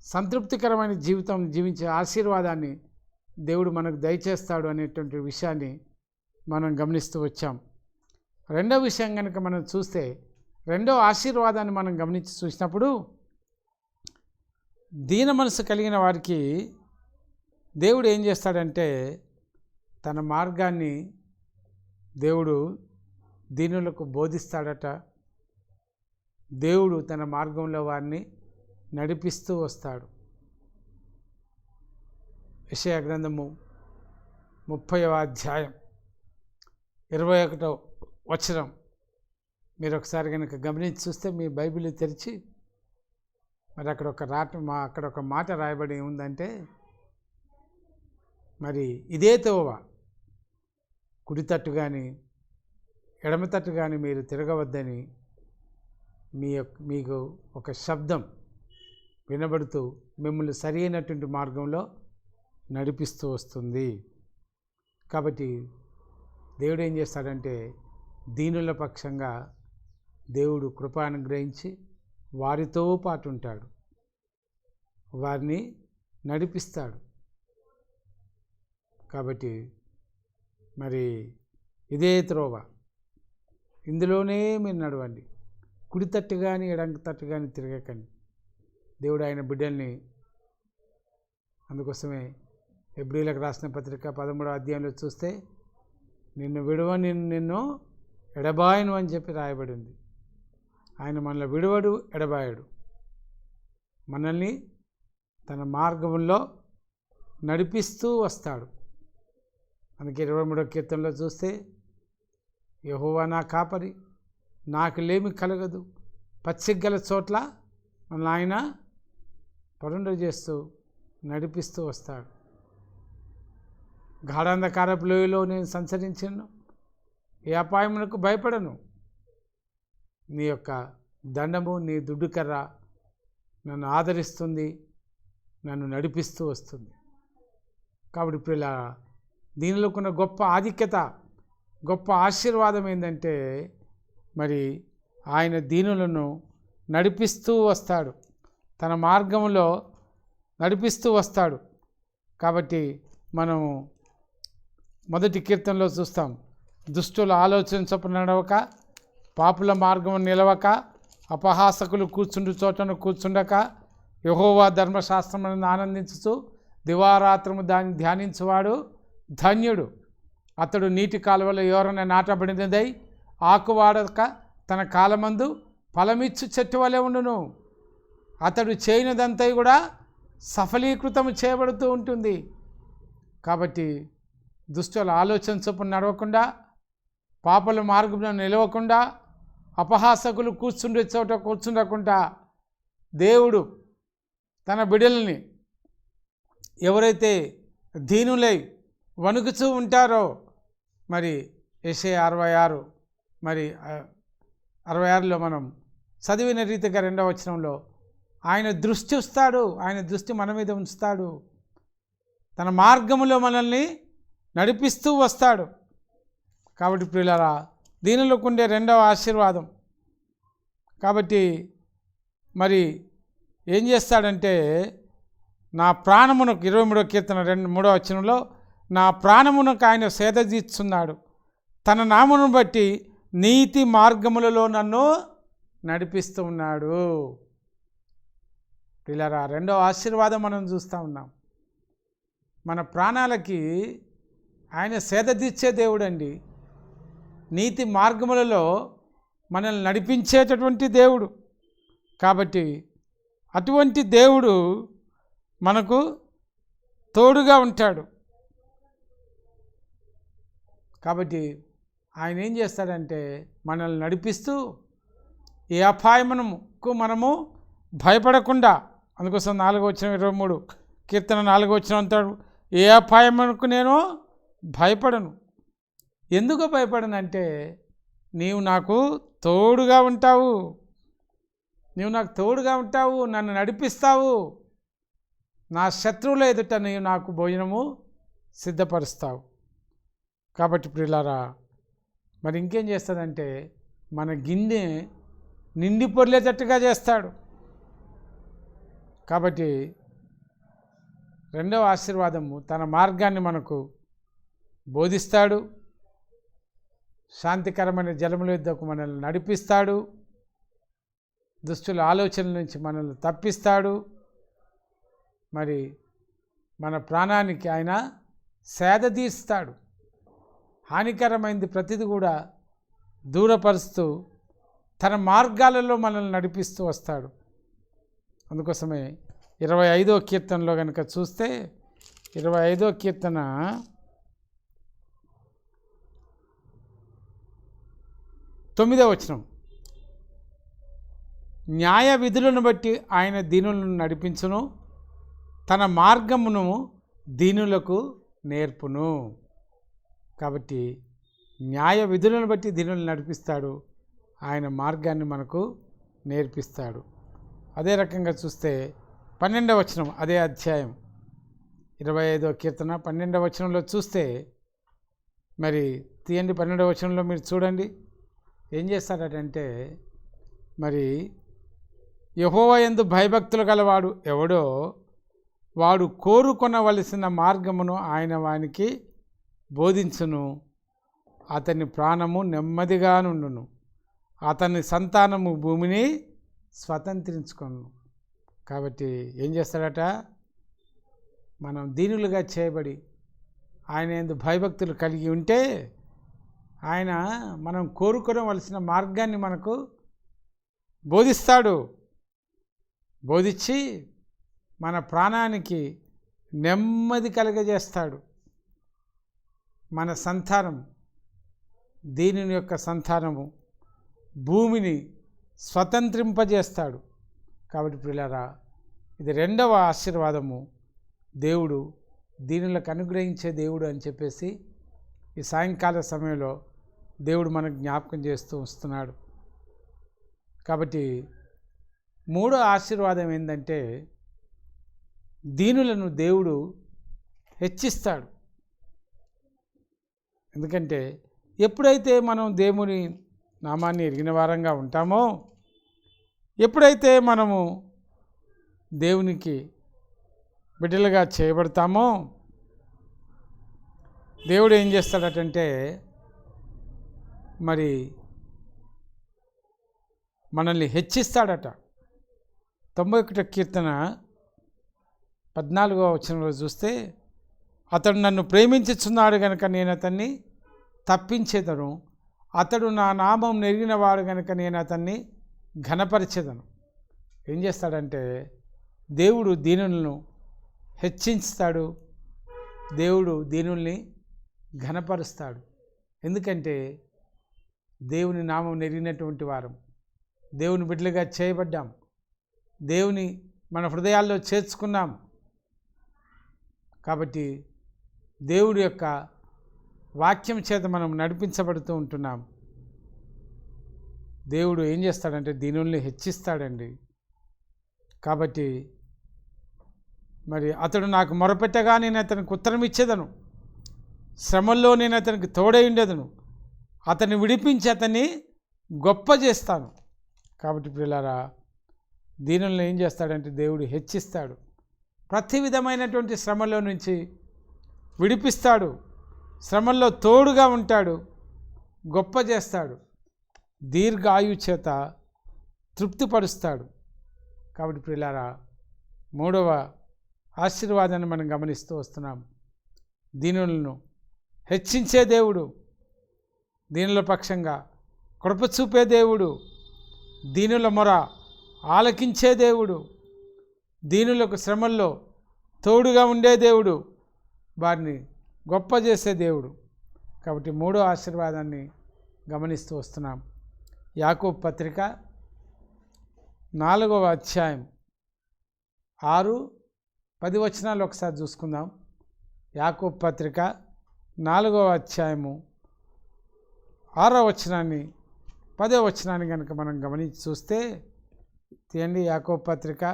సంతృప్తికరమైన జీవితం జీవించే ఆశీర్వాదాన్ని దేవుడు మనకు దయచేస్తాడు అనేటువంటి విషయాన్ని మనం గమనిస్తూ వచ్చాం. రెండవ విషయం కనుక మనం చూస్తే, రెండవ ఆశీర్వాదాన్ని మనం గమనించి చూసినప్పుడు, దీన మనసు కలిగిన వారికి దేవుడు ఏం చేస్తాడంటే తన మార్గాన్ని దేవుడు దీనులకు బోధిస్తాడట. దేవుడు తన మార్గంలో వారిని నడిపిస్తూ వస్తాడు. యెషయా గ్రంథము 30వ అధ్యాయం 21వ వచనం మీరు ఒకసారి కనుక గమనించి చూస్తే, మీ బైబిల్ తెరిచి మరి అక్కడ ఒక మాట రాయబడి ఉందంటే, మరి ఇదే తోవ, కుడి తట్టు కానీ ఎడమ తట్టు కానీ మీరు తిరగవద్దని మీకు ఒక శబ్దం వినబడుతూ మిమ్మల్ని సరి అయినటువంటి మార్గంలో నడిపిస్తూ వస్తుంది. కాబట్టి దేవుడు ఏం చేస్తాడంటే దీనుల పక్షంగా దేవుడు కృప అనుగ్రహించి వారితో పాటు ఉంటాడు, వారిని నడిపిస్తాడు. కాబట్టి మరి ఇదే త్రోవ, ఇందులోనే మీరు నడవండి, కుడి తట్టు కానీ ఎడంక తట్టు కానీ తిరగకండి. దేవుడు ఆయన బిడ్డల్ని, అందుకోసమే హెబ్రీలకు రాసిన పత్రిక 13వ అధ్యాయంలో చూస్తే నిన్ను విడువని నిన్ను ఎడబాయను అని చెప్పి రాయబడి ఉంది. ఆయన మనల్ని విడువడు, ఎడబాయడు, మనల్ని తన మార్గంలో నడిపిస్తూ వస్తాడు. అందుకే 23వ కీర్తనలో చూస్తే యెహోవా నా కాపరి, నాకు లేమి కలగదు, పచ్చిగల చోట్ల మన ఆయన పరుండ చేస్తూ నడిపిస్తూ వస్తాడు. గాఢాంధకారపు లోయలో నేను సంచరించను, ఏ అపాయమునకు భయపడను, నీ యొక్క దండము నీ దుడ్డుకర్ర నన్ను ఆదరిస్తుంది, నన్ను నడిపిస్తూ వస్తుంది. కాబట్టి ఇప్పుడు ఇలా దీనిలోకున్న గొప్ప ఆధిక్యత, గొప్ప ఆశీర్వాదం ఏంటంటే మరి ఆయన దీనులను నడిపిస్తూ వస్తాడు, తన మార్గంలో నడిపిస్తూ వస్తాడు. కాబట్టి మనము మొదటి కీర్తనలో చూస్తాం, దుష్టుల ఆలోచన చొప్పున నడవక, పాపుల మార్గం నిలవక, అపహాసకులు కూర్చుండు చోటను కూర్చుండక, యెహోవా ధర్మశాస్త్రములను ఆనందించుతూ దివారాత్రము దాన్ని ధ్యానించువాడు ధన్యుడు. అతడు నీటి కాలువలో ఎవరైనా నాటబడినదై ఆకువాడక తన కాలమందు ఫలమిచ్చు చెట్టు వలె ఉండును. అతడు చేయనిదంతా కూడా సఫలీకృతం చేయబడుతూ ఉంటుంది. కాబట్టి దుష్టుల ఆలోచన చొప్పున నడవకుండా, పాపల మార్గంలో నిలవకుండా, అపహాసకులు కూర్చుండే చోట కూర్చుండకుండా, దేవుడు తన బిడ్డల్ని ఎవరైతే దీనులై వణుకుతూ ఉంటారో, మరి యెషయా 66 మరి 66లో మనం చదివిన రీతిగా 2వ వచనంలో ఆయన దృష్టి ఉంచుతాడు, ఆయన దృష్టి మన మీద ఉంచుతాడు, తన మార్గములో మనల్ని నడిపిస్తూ వస్తాడు. కాబట్టి ప్రియులారా, దీనిలోకి ఉండే 2వ ఆశీర్వాదం. కాబట్టి మరి ఏం చేస్తాడంటే నా ప్రాణమునకు 23వ కీర్తన 3వ వచనంలో నా ప్రాణమునకు ఆయన సేద తీర్చున్నాడు, తన నామమును బట్టి నీతి మార్గములలో నన్ను నడిపిస్తూ ఉన్నాడు. ప్రియులారా, 2వ ఆశీర్వాదం మనం చూస్తూ ఉన్నాం. మన ప్రాణాలకి ఆయన సేద తీర్చే దేవుడు అండి, నీతి మార్గములలో మనల్ని నడిపించేటటువంటి దేవుడు. కాబట్టి అటువంటి దేవుడు మనకు తోడుగా ఉంటాడు. కాబట్టి ఆయన ఏం చేస్తాడంటే మనల్ని నడిపిస్తూ ఏ అపాయమునకు మనము భయపడకుండా, అందుకోసం 4వ వచనం 23 కీర్తన 4వ వచనం అంటాడు, ఏ అపాయమునకు నేను భయపడను. ఎందుకు భయపడనంటే నీవు నాకు తోడుగా ఉంటావు, నీవు నాకు తోడుగా ఉంటావు, నన్ను నడిపిస్తావు, నా శత్రువుల ఎదుట నీవు నాకు భోజనము సిద్ధపరుస్తావు. కాబట్టి ప్రియులారా, మరి ఇంకేం చేస్తాడంటే మన గిన్నె నిండి పొర్లేటట్టుగా చేస్తాడు. కాబట్టి 2వ ఆశీర్వాదము, తన మార్గాన్ని మనకు బోధిస్తాడు, శాంతికరమైన జలముల యుద్ధకు మనల్ని నడిపిస్తాడు, దుష్టుల ఆలోచనల నుంచి మనల్ని తప్పిస్తాడు, మరి మన ప్రాణానికి ఆయన సేద తీస్తాడు, హానికరమైంది ప్రతిది కూడా దూరపరుస్తూ తన మార్గాలలో మనల్ని నడిపిస్తూ వస్తాడు. అందుకోసమే 25వ కీర్తనలో కనుక చూస్తే 25వ కీర్తన 9వ వచనం, న్యాయ విధులను బట్టి ఆయన దీనులను నడిపించును, తన మార్గమును దీనులకు నేర్పును. కాబట్టి న్యాయ విధులను బట్టి దీనులను నడిపిస్తాడు, ఆయన మార్గాన్ని మనకు నేర్పిస్తాడు. అదే రకంగా చూస్తే 12వ వచనం అదే అధ్యాయం 25వ కీర్తన 12వ వచనంలో చూస్తే, మరి తీయండి 12వ వచనంలో మీరు చూడండి ఏం చేస్తాడంటే, మరి యెహోవా యందు భయభక్తులు గలవాడు ఎవడో వాడు కోరుకొనవలసిన మార్గమును ఆయన వానికి బోధించును, అతని ప్రాణము నెమ్మదిగా నుండును, అతని సంతానము భూమిని స్వతంత్రించుకొను. కాబట్టి ఏం చేస్తాడట, మనం దీనులుగా చేయబడి ఆయన యందు భయభక్తులు కలిగి ఉంటే ఆయన మనం కోరుకోవలసిన మార్గాన్ని మనకు బోధిస్తాడు. బోధించి మన ప్రాణానికి నెమ్మది కలుగజేస్తాడు. మన సంతానం, దీని యొక్క సంతానము భూమిని స్వతంత్రింపజేస్తాడు. కాబట్టి ప్రియులారా, ఇది రెండవ ఆశీర్వాదము. దేవుడు దీనులకు అనుగ్రహించే దేవుడు అని చెప్పేసి ఈ సాయంకాల సమయంలో దేవుడు మనకు జ్ఞాపకం చేస్తూ వస్తున్నాడు. కాబట్టి మూడో ఆశీర్వాదం ఏంటంటే, దీనులను దేవుడు హెచ్చిస్తాడు. ఎందుకంటే ఎప్పుడైతే మనం దేవుని నామాన్ని ఎరిగిన వారంగా ఉంటామో, ఎప్పుడైతే మనము దేవునికి బిడ్డలుగా చేయబడతామో, దేవుడు ఏం చేస్తాడటంటే, మరి మనల్ని హెచ్చిస్తాడట. 91వ కీర్తన 14వ వచనంలో చూస్తే, అతడు నన్ను ప్రేమించుచున్నాడు గనుక నేను అతన్ని తప్పించేదను, అతడు నా నామం నెరిగినవాడు గనుక నేను అతన్ని ఘనపరిచేదను. ఏం చేస్తాడంటే, దేవుడు దీనులను హెచ్చించుతాడు, దేవుడు దీనుల్ని ఘనపరుస్తాడు. ఎందుకంటే దేవుని నామం నెరిగినటువంటి వారం, దేవుని బిడ్డలుగా చేయబడ్డాం, దేవుని మన హృదయాల్లో చేర్చుకున్నాం. కాబట్టి దేవుడి యొక్క వాక్యం చేత మనం నడిపించబడుతూ ఉంటున్నాం. దేవుడు ఏం చేస్తాడంటే దీనుల్ని హెచ్చిస్తాడండి. కాబట్టి మరి అతడు నాకు మొరపెట్టగా నేను అతనికి ఉత్తరం ఇచ్చేదను, శ్రమల్లో నేను అతనికి తోడై ఉండేదను, అతన్ని విడిపించి అతన్ని గొప్ప చేస్తాను. కాబట్టి ప్రియులారా, దీనులను ఏం చేస్తాడంటే దేవుడు హెచ్చిస్తాడు. ప్రతి విధమైనటువంటి శ్రమలో నుంచి విడిపిస్తాడు, శ్రమల్లో తోడుగా ఉంటాడు, గొప్ప చేస్తాడు, దీర్ఘాయు చేత తృప్తిపరుస్తాడు. కాబట్టి ప్రియులారా, మూడవ ఆశీర్వాదాన్ని మనం గమనిస్తూ వస్తున్నాం. దీనులను హెచ్చించే దేవుడు, దీనుల పక్షంగా కృప చూపే దేవుడు, దీనుల మొర ఆలకించే దేవుడు, దీనులకు శ్రమల్లో తోడుగా ఉండే దేవుడు, వారిని గొప్ప చేసే దేవుడు. కాబట్టి మూడో ఆశీర్వాదాన్ని గమనిస్తూ వస్తున్నాం. యాకోబు పత్రిక 4వ అధ్యాయం 6-10 వచనాలు ఒకసారి చూసుకుందాం. యాకోబు పత్రిక 4వ అధ్యాయము 6వ వచనాన్ని 10వ వచనాన్ని కనుక మనం గమనించి చూస్తే, తీయండి యాకోబు పత్రిక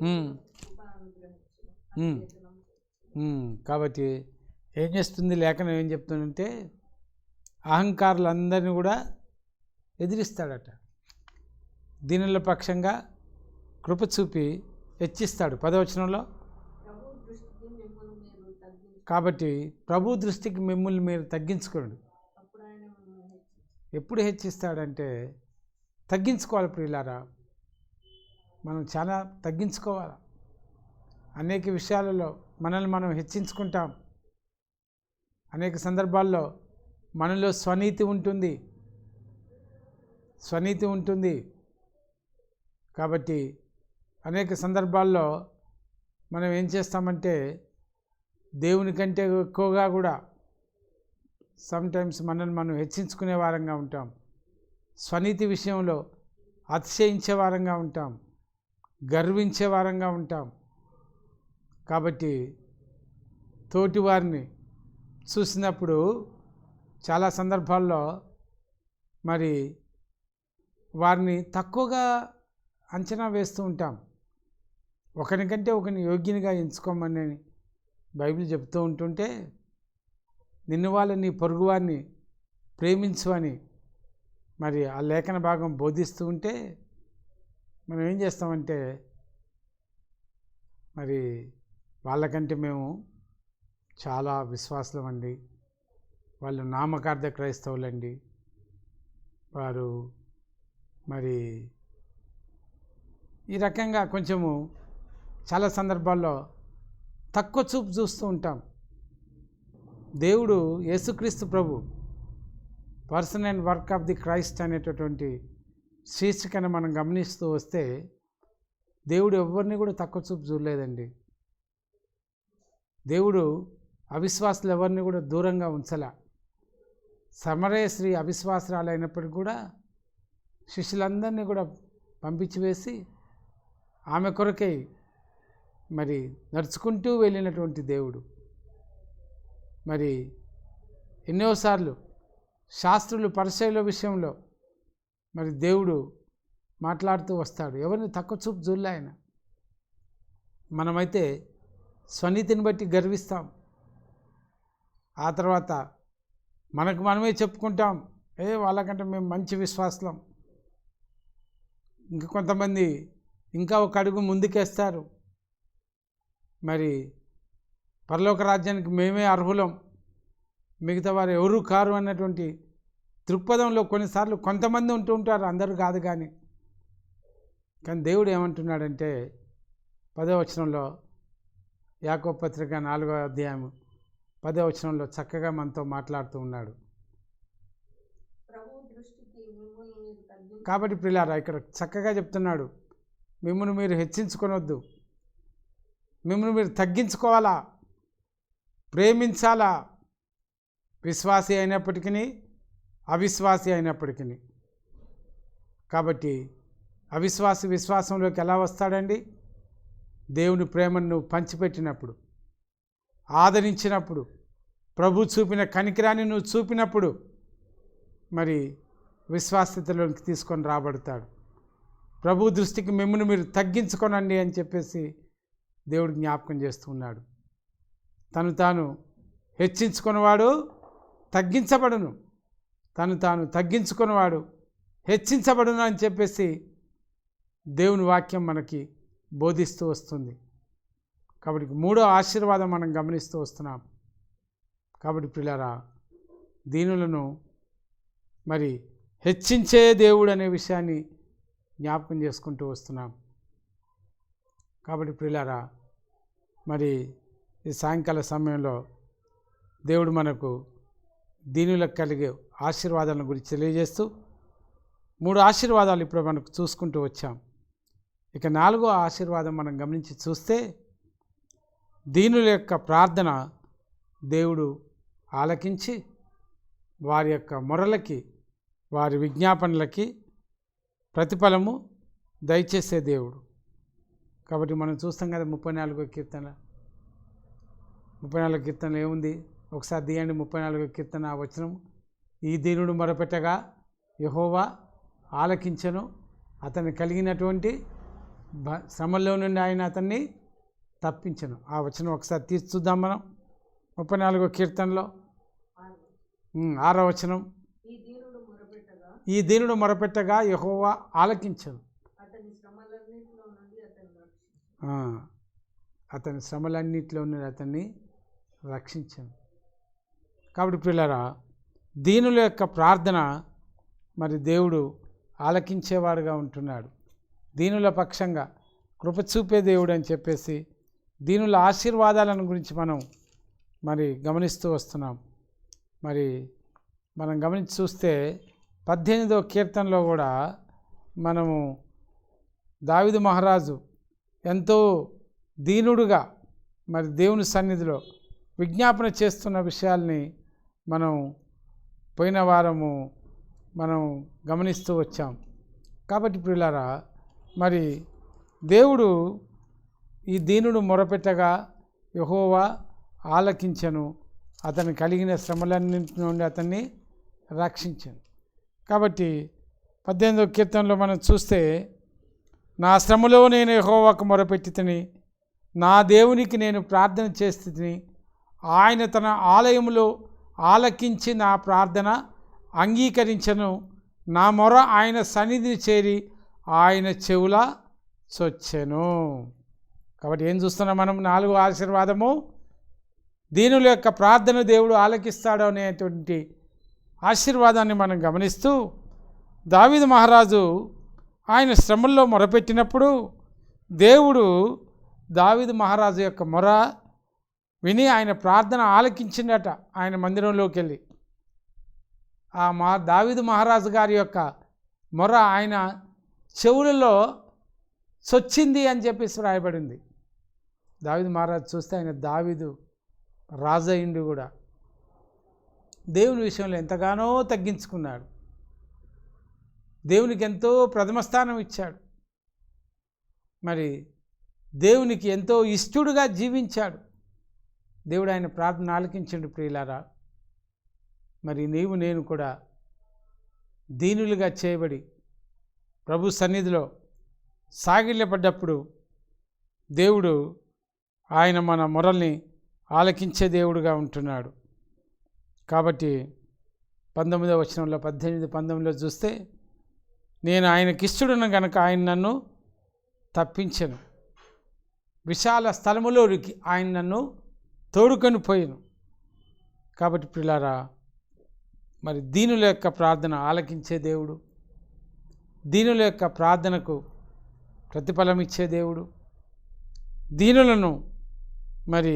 4 కాబట్టి ఏం చేస్తుంది లేఖనం, ఏం చెప్తుందంటే అహంకారులందరినీ కూడా ఎదిరిస్తాడట, దీనుల పక్షంగా కృప చూపి హెచ్చిస్తాడు. 10వ వచనంలో, కాబట్టి ప్రభు దృష్టికి మిమ్మల్ని మీరు తగ్గించుకోండి. ఎప్పుడు హెచ్చిస్తాడంటే తగ్గించుకోవాలి. ప్రియులారా, మనం చాలా తగ్గించుకోవాలి. అనేక విషయాలలో మనల్ని మనం హెచ్చించుకుంటాం. అనేక సందర్భాల్లో మనలో స్వనీతి ఉంటుంది. కాబట్టి అనేక సందర్భాల్లో మనం ఏం చేస్తామంటే దేవుని కంటే ఎక్కువగా కూడా సమ్టైమ్స్ మనల్ని మనం హెచ్చించుకునే వారంగా ఉంటాం. స్వనీతి విషయంలో అతిశయించే వారంగా ఉంటాం, గర్వించే వారంగా ఉంటాం. కాబట్టి తోటి వారిని చూసినప్పుడు చాలా సందర్భాల్లో మరి వారిని తక్కువగా అంచనా వేస్తూ ఉంటాం. ఒకరికంటే ఒకరిని యోగ్యునిగా ఎంచుకోమని బైబిల్ చెప్తూ ఉంటుంటే, నిన్ను వాళ్ళని పొరుగు వారిని ప్రేమించు అని మరి ఆ లేఖన భాగం బోధిస్తూ ఉంటే మనం ఏం చేస్తామంటే, మరి వాళ్ళకంటే మేము చాలా విశ్వాసులం అండి, వాళ్ళు నామకార్థ క్రైస్తవులండి, వారు మరి ఈ రకంగా కొంచెము చాలా సందర్భాల్లో తక్కువ చూపు చూస్తూ ఉంటాం. దేవుడు యేసుక్రీస్తు ప్రభు person and work of the Christ అనేటటువంటి శీర్షికను మనం గమనిస్తూ వస్తే, దేవుడు ఎవరిని కూడా తక్కువ చూపు చూడలేదండి. దేవుడు అవిశ్వాసులు ఎవరిని కూడా దూరంగా ఉంచలే. సమరయ స్త్రీ అవిశ్వాసరాలైనప్పటికీ కూడా శిష్యులందరినీ కూడా పంపించి వేసి ఆమె కొరకై మరి నడుచుకుంటూ వెళ్ళినటువంటి దేవుడు మరి ఎన్నోసార్లు శాస్త్రులు పరిచయుల విషయంలో మరి దేవుడు మాట్లాడుతూ వస్తాడు. ఎవరిని తక్కువ చూపు చూడలే ఆయన. మనమైతే స్వనీతిని బట్టి గర్విస్తాం. ఆ తర్వాత మనకు మనమే చెప్పుకుంటాం, వాళ్ళకంటే మేము మంచి విశ్వాసులం. ఇంక కొంతమంది ఇంకా ఒక అడుగు ముందుకేస్తారు, మరి పరలోక రాజ్యానికి మేమే అర్హులం, మిగతా వారు ఎవరు కారు అన్నటువంటి దృక్పథంలో కొన్నిసార్లు కొంతమంది ఉంటూ ఉంటారు, అందరూ కాదు. కానీ దేవుడు ఏమంటున్నాడంటే 10వ వచనంలో, యాకోబు పత్రిక 4వ అధ్యాయం 10వ వచనంలో చక్కగా మనతో మాట్లాడుతూ ఉన్నాడు. కాబట్టి ప్రియులారా, ఇక్కడ చక్కగా చెప్తున్నాడు, మిమ్మల్ని మీరు హెచ్చించుకొనొద్దు, మిమ్మల్ని మీరు తగ్గించుకోవాలా, ప్రేమించాలా. విశ్వాసి అయినప్పటికీ అవిశ్వాసి అయినప్పటికీ. కాబట్టి అవిశ్వాసి విశ్వాసంలోకి ఎలా వస్తాడండి? దేవుని ప్రేమను నువ్వు పంచిపెట్టినప్పుడు, ఆదరించినప్పుడు, ప్రభు చూపిన కనికరాన్ని నువ్వు చూపినప్పుడు మరి విశ్వాసతలోకి తీసుకొని రాబడతాడు. ప్రభు దృష్టికి మిమ్మల్ని మీరు తగ్గించుకోనండి అని చెప్పేసి దేవుడు జ్ఞాపకం చేస్తున్నాడు. తను తాను హెచ్చించుకున్నవాడు తగ్గించబడును, తను తాను తగ్గించుకున్నవాడు హెచ్చించబడును అని చెప్పేసి దేవుని వాక్యం మనకి బోధిస్తూ వస్తుంది. కాబట్టి 3వ ఆశీర్వాదం మనం గమనిస్తూ వస్తున్నాం. కాబట్టి ప్రియులారా, దీనులను మరి హెచ్చించే దేవుడు అనే విషయాన్ని జ్ఞాపకం చేసుకుంటూ వస్తున్నాం. కాబట్టి ప్రియులారా, మరి ఈ సాయంకాల సమయంలో దేవుడు మనకు దీనులకు కలిగే ఆశీర్వాదాల గురించి తెలియజేస్తూ 3 ఆశీర్వాదాలు ఇప్పుడు మనకు చూసుకుంటూ వచ్చాం. ఇక 4వ ఆశీర్వాదం మనం గమనించి చూస్తే, దీనుల యొక్క ప్రార్థన దేవుడు ఆలకించి వారి యొక్క మొరలకి, వారి విజ్ఞాపనలకి ప్రతిఫలము దయచేసే దేవుడు. కాబట్టి మనం చూస్తాం కదా 34వ కీర్తన. 34వ కీర్తనలో ఏముంది? ఒకసారి తీయండి 34వ కీర్తన వచనం. ఈ దీనుడు మొరపెట్టగా యెహోవా ఆలకించెను, అతన్ని కలిగినటువంటి శ్రమల్లో నుండి ఆయన అతన్ని తప్పించెను. ఆ వచనం ఒకసారి తీసి చూద్దాం మనం. 34వ కీర్తనలో 6వ వచనం. ఈ దీనుడు మొరపెట్టగా యెహోవా ఆలకించెను, అతని శ్రమలన్నిటిలో నుండి అతన్ని రక్షించాను. కాబట్టి పిల్లరా, దీనుల యొక్క ప్రార్థన మరి దేవుడు ఆలకించేవాడుగా ఉంటున్నాడు. దీనుల పక్షంగా కృప చూపే దేవుడు అని చెప్పేసి దీనుల ఆశీర్వాదాలను గురించి మనం మరి గమనిస్తూ వస్తున్నాం. మరి మనం గమనించి చూస్తే 18వ కీర్తనలో కూడా మనము దావీదు మహారాజు ఎంతో దీనుడుగా మరి దేవుని సన్నిధిలో విజ్ఞాపన చేస్తున్న విషయాల్ని మనం పోయిన వారము మనం గమనిస్తూ వచ్చాం. కాబట్టి ప్రియులారా, మరి దేవుడు ఈ దీనుడు మొరపెట్టగా యెహోవా ఆలకించెను, అతను కలిగిన శ్రమలన్నింటి నుండి అతన్ని రక్షించాను. కాబట్టి 18వ కీర్తనలో మనం చూస్తే, నా శ్రమలో నేను యెహోవాకు మొరపెట్టి తిని, నా దేవునికి నేను ప్రార్థన చేసి తిని, ఆయన తన ఆలయములో ఆలకించి నా ప్రార్థన అంగీకరించను. నా మొర ఆయన సన్నిధిని చేరి ఆయన చెవుల చొచ్చెను. కాబట్టి ఏం చూస్తున్నాం మనం? 4వ ఆశీర్వాదము, దీనుల యొక్క ప్రార్థన దేవుడు ఆలకిస్తాడు అనేటువంటి ఆశీర్వాదాన్ని మనం గమనిస్తూ, దావీదు మహారాజు ఆయన శ్రమల్లో మొరపెట్టినప్పుడు దేవుడు దావీదు మహారాజు యొక్క మొర విని ఆయన ప్రార్థన ఆలకించిందట. ఆయన మందిరంలోకి వెళ్ళి దావీదు మహారాజు గారి యొక్క మొర ఆయన చెవులలో చొచ్చింది అని చెప్పేసి రాయబడింది. దావీదు మహారాజు చూస్తే ఆయన దావీదు రాజయిండు కూడా దేవుని విషయంలో ఎంతగానో తగ్గించుకున్నాడు. దేవునికి ఎంతో ప్రథమ స్థానం ఇచ్చాడు. మరి దేవునికి ఎంతో ఇష్టడుగా జీవించాడు. దేవుడు ఆయన ప్రార్థన ఆలకించండి. ప్రియులారా, మరి నీవు నేను కూడా దీనులుగా చేయబడి ప్రభు సన్నిధిలో సాగిలపడ్డప్పుడు దేవుడు ఆయన మన మొరల్ని ఆలకించే దేవుడుగా ఉంటున్నాడు. కాబట్టి 19వ వచనంలో 18, 19లో చూస్తే, నేను ఆయనకిష్టడున్న గనక ఆయన నన్ను తప్పించెను, విశాల స్థలములోనికి ఆయన నన్ను తోడుకొని పోయాను. కాబట్టి ప్రియులారా, మరి దీనుల యొక్క ప్రార్థన ఆలకించే దేవుడు, దీనుల యొక్క ప్రార్థనకు ప్రతిఫలం ఇచ్చే దేవుడు, దీనులను మరి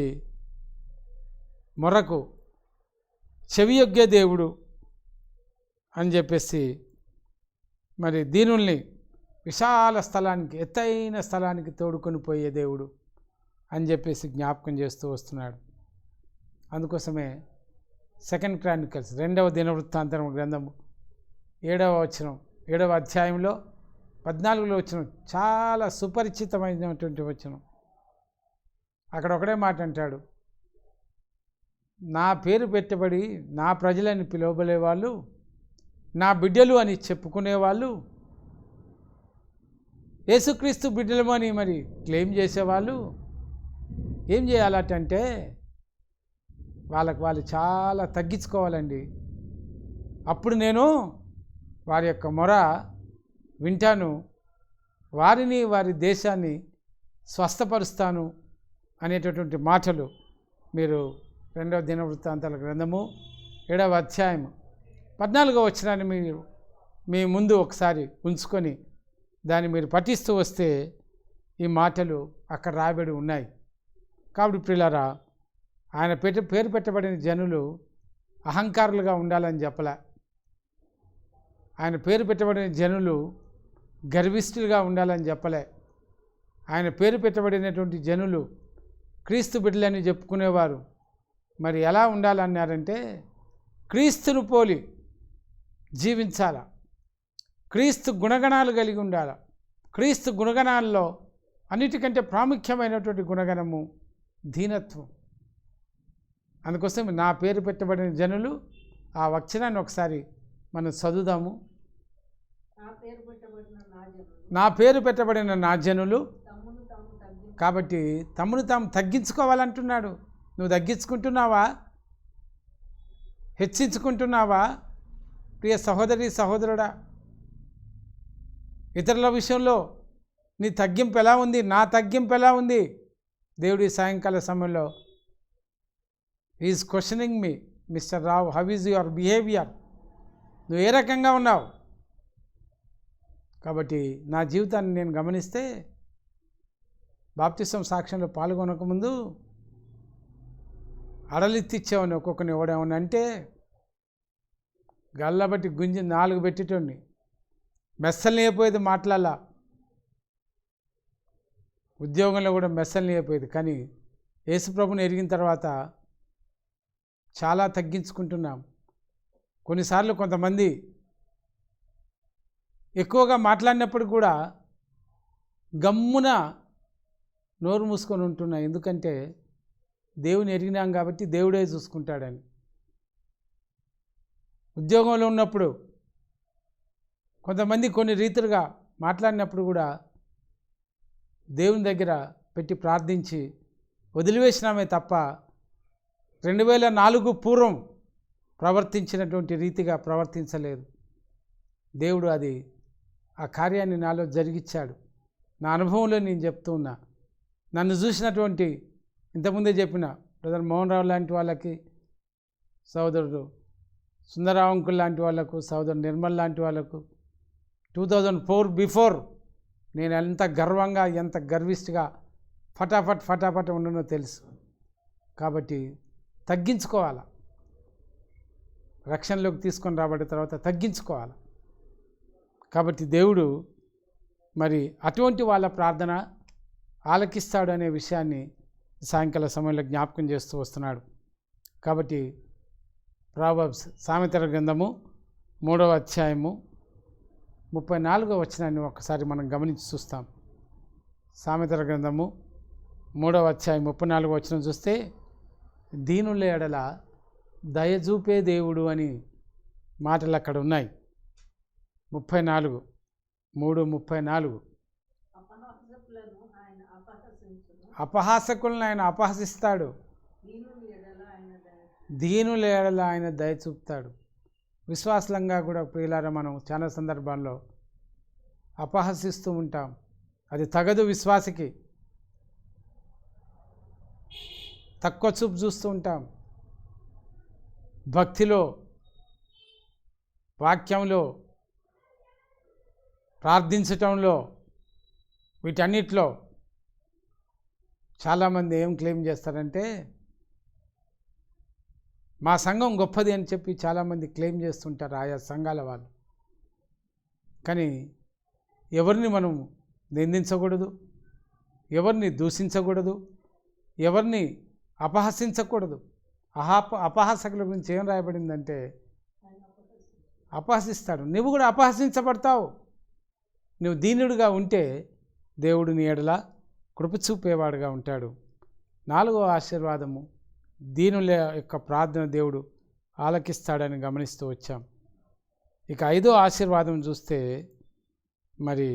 మొరకు చెవియొగ్గే దేవుడు అని చెప్పేసి, మరి దీనుల్ని విశాల స్థలానికి, ఎత్తైన స్థలానికి తోడుకొని పోయే దేవుడు అని చెప్పేసి జ్ఞాపకం చేస్తూ వస్తున్నాడు. అందుకోసమే 2 క్రానికల్స్ 2వ దినవృత్తాంతం గ్రంథము 7వ అధ్యాయంలో 14లో వచనం చాలా సుపరిచితమైనటువంటి వచనం. అక్కడ ఒకటే మాట అంటాడు, నా పేరు పెట్టబడి నా ప్రజలని పిలువబడే వాళ్ళు, నా బిడ్డలు అని చెప్పుకునేవాళ్ళు, యేసుక్రీస్తు బిడ్డలమని మరి క్లెయిమ్ చేసేవాళ్ళు ఏం చేయాలంటే వాళ్ళు చాలా తగ్గించుకోవాలండి. అప్పుడు నేను వారి యొక్క మొర వింటాను, వారిని వారి దేశాన్ని స్వస్థపరుస్తాను అనేటటువంటి మాటలు మీరు 2వ దినవృత్తాంతాల గ్రంథము 7వ అధ్యాయం 14వ వచనాన్ని మీరు మీ ముందు ఒకసారి ఉంచుకొని దాన్ని మీరు పఠిస్తూ వస్తే ఈ మాటలు అక్కడ రాయబడి ఉన్నాయి. కాబట్టి ప్రియులారా, ఆయన పేరు పెట్టబడిన జనులు అహంకారులుగా ఉండాలని చెప్పలే. ఆయన పేరు పెట్టబడిన జనులు గర్విష్ఠులుగా ఉండాలని చెప్పలే. ఆయన పేరు పెట్టబడినటువంటి జనులు క్రీస్తు బిడ్డలని చెప్పుకునేవారు మరి ఎలా ఉండాలన్నారంటే, క్రీస్తును పోలి జీవించాల, క్రీస్తు గుణగణాలు కలిగి ఉండాల. క్రీస్తు గుణగణాల్లో అన్నిటికంటే ప్రాముఖ్యమైనటువంటి గుణగణము దీనత్వం. అందుకోసం నా పేరు పెట్టబడిన జనులు, ఆ వచనాన్ని ఒకసారి మనం చదువుదాము. నా పేరు పెట్టబడిన నా జనులు. కాబట్టి తమను తాము తగ్గించుకోవాలంటున్నాడు. నువ్వు తగ్గించుకుంటున్నావా? హెచ్చించుకుంటున్నావా? ప్రియ సహోదరి సహోదరుడా, ఇతరుల విషయంలో నీ తగ్గింపు ఎలా ఉంది? నా తగ్గింపు ఎలా ఉంది? దేవుడి సాయంకాల సమయంలో is questioning me, mister Rao, how is your behaviour? నువ్వు ఏ రకంగా ఉన్నావు? కాబట్టి నా జీవితాన్ని నేను గమనిస్తే, బాప్తిసం సాక్ష్యంలో పాల్గొనకముందు అడలిత్తిచ్చేవాడిని. ఒక్కొక్కరిని ఎవడేమన్నా అంటే గల్లబట్టి గుంజి 4 పెట్టేటోడిని. మెస్సల్ని అయిపోయేది మాట్లాడాల. ఉద్యోగంలో కూడా మెస్సల్ని అయిపోయేది. కానీ యేసుప్రభుని ఎరిగిన తర్వాత చాలా తగ్గించుకుంటున్నాం. కొన్నిసార్లు కొంతమంది ఎక్కువగా మాట్లాడినప్పుడు కూడా గమ్మున నోరు మూసుకొని ఉంటున్నా. ఎందుకంటే దేవుని ఎరిగినాం కాబట్టి దేవుడే చూసుకుంటాడని. ఉద్యోగంలో ఉన్నప్పుడు కొంతమంది కొన్ని రీతులుగా మాట్లాడినప్పుడు కూడా దేవుని దగ్గర పెట్టి ప్రార్థించి వదిలివేసినామే తప్ప 2004 పూర్వం ప్రవర్తించినటువంటి రీతిగా ప్రవర్తించలేదు. దేవుడు ఆ కార్యాన్ని నాలో జరిగించాడు. నా అనుభవంలో నేను చెప్తూ ఉన్నా. నన్ను చూసినటువంటి ఇంతకుముందే చెప్పిన బ్రదర్ మోహన్ రావు లాంటి వాళ్ళకి, సోదరుడు సుందరరావు అంకుల్ లాంటి వాళ్ళకు, సోదరుడు నిర్మల్ లాంటి వాళ్ళకు 2004 బిఫోర్ నేను ఎంత గర్వంగా, ఎంత గర్విష్ఠగా ఫటాఫట్ ఉండనో తెలుసు. కాబట్టి తగ్గించుకోవాలి. రక్షణలోకి తీసుకొని రాబడిన తర్వాత తగ్గించుకోవాలి. కాబట్టి దేవుడు మరి అటువంటి వాళ్ళ ప్రార్థన ఆలకిస్తాడు అనే విషయాన్ని సాయంకాల సమయంలో జ్ఞాపకం చేస్తూ వస్తున్నాడు. కాబట్టి ప్రావర్బ్స్ సామెతల గ్రంథము 3వ అధ్యాయము 34వ వచనాన్ని ఒకసారి మనం గమనించి చూస్తాం. సామెతల గ్రంథము 3వ అధ్యాయం 34వ వచనం చూస్తే, దీనుల ఎడల దయచూపే దేవుడు అని మాటలు అక్కడ ఉన్నాయి. 34 అపహాసకులను ఆయన అపహసిస్తాడు, దీనుల ఎడల ఆయన దయ చూపుతాడు. విశ్వాసంగా కూడా ప్రియులారా మనం చాలా సందర్భాల్లో అపహసిస్తూ ఉంటాం. అది తగదు. విశ్వాసికి తక్కువ చూపు చూస్తూ ఉంటాం. భక్తిలో, వాక్యంలో, ప్రార్థించటంలో, వీటన్నిటిలో చాలామంది ఏం క్లెయిమ్ చేస్తారంటే మా సంఘం గొప్పది అని చెప్పి చాలామంది క్లెయిమ్ చేస్తుంటారు ఆయా సంఘాల వాళ్ళు. కానీ ఎవరిని మనం నిందించకూడదు, ఎవరిని దూషించకూడదు, ఎవరిని అపహసించకూడదు. అపహాసకుల గురించి ఏం రాయబడిందంటే అపహసిస్తాడు. నువ్వు కూడా అపహసించబడతావు. నువ్వు దీనుడిగా ఉంటే దేవుడు నీ ఎడల కృప చూపేవాడుగా ఉంటాడు. 4వ ఆశీర్వాదము, దీనుల యొక్క ప్రార్థన దేవుడు ఆలకిస్తాడని గమనిస్తూ వచ్చాం. ఇక 5వ ఆశీర్వాదం చూస్తే మరి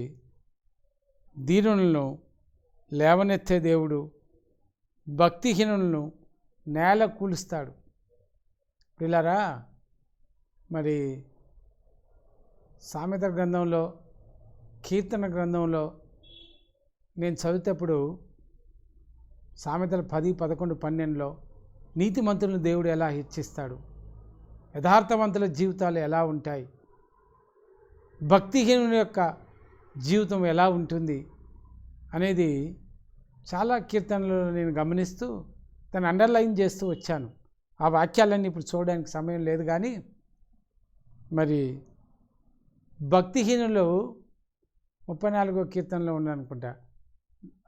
దీనులను లేవనెత్తే దేవుడు భక్తిహీనులను నేల కూలుస్తాడు. పిల్లరా, మరి సామెత గ్రంథంలో, కీర్తన గ్రంథంలో నేను చదివేటప్పుడు సామెతలు 10, 11, 12లో నీతిమంతులను దేవుడు ఎలా హెచ్చిస్తాడు, యథార్థవంతుల జీవితాలు ఎలా ఉంటాయి, భక్తిహీనుని యొక్క జీవితం ఎలా ఉంటుంది అనేది చాలా కీర్తనలో నేను గమనిస్తూ దాన్ని అండర్లైన్ చేస్తూ వచ్చాను. ఆ వాక్యాలన్నీ ఇప్పుడు చూడడానికి సమయం లేదు. కానీ మరి భక్తిహీనులు 34వ కీర్తనలో ఉన్నారనుకుంటా,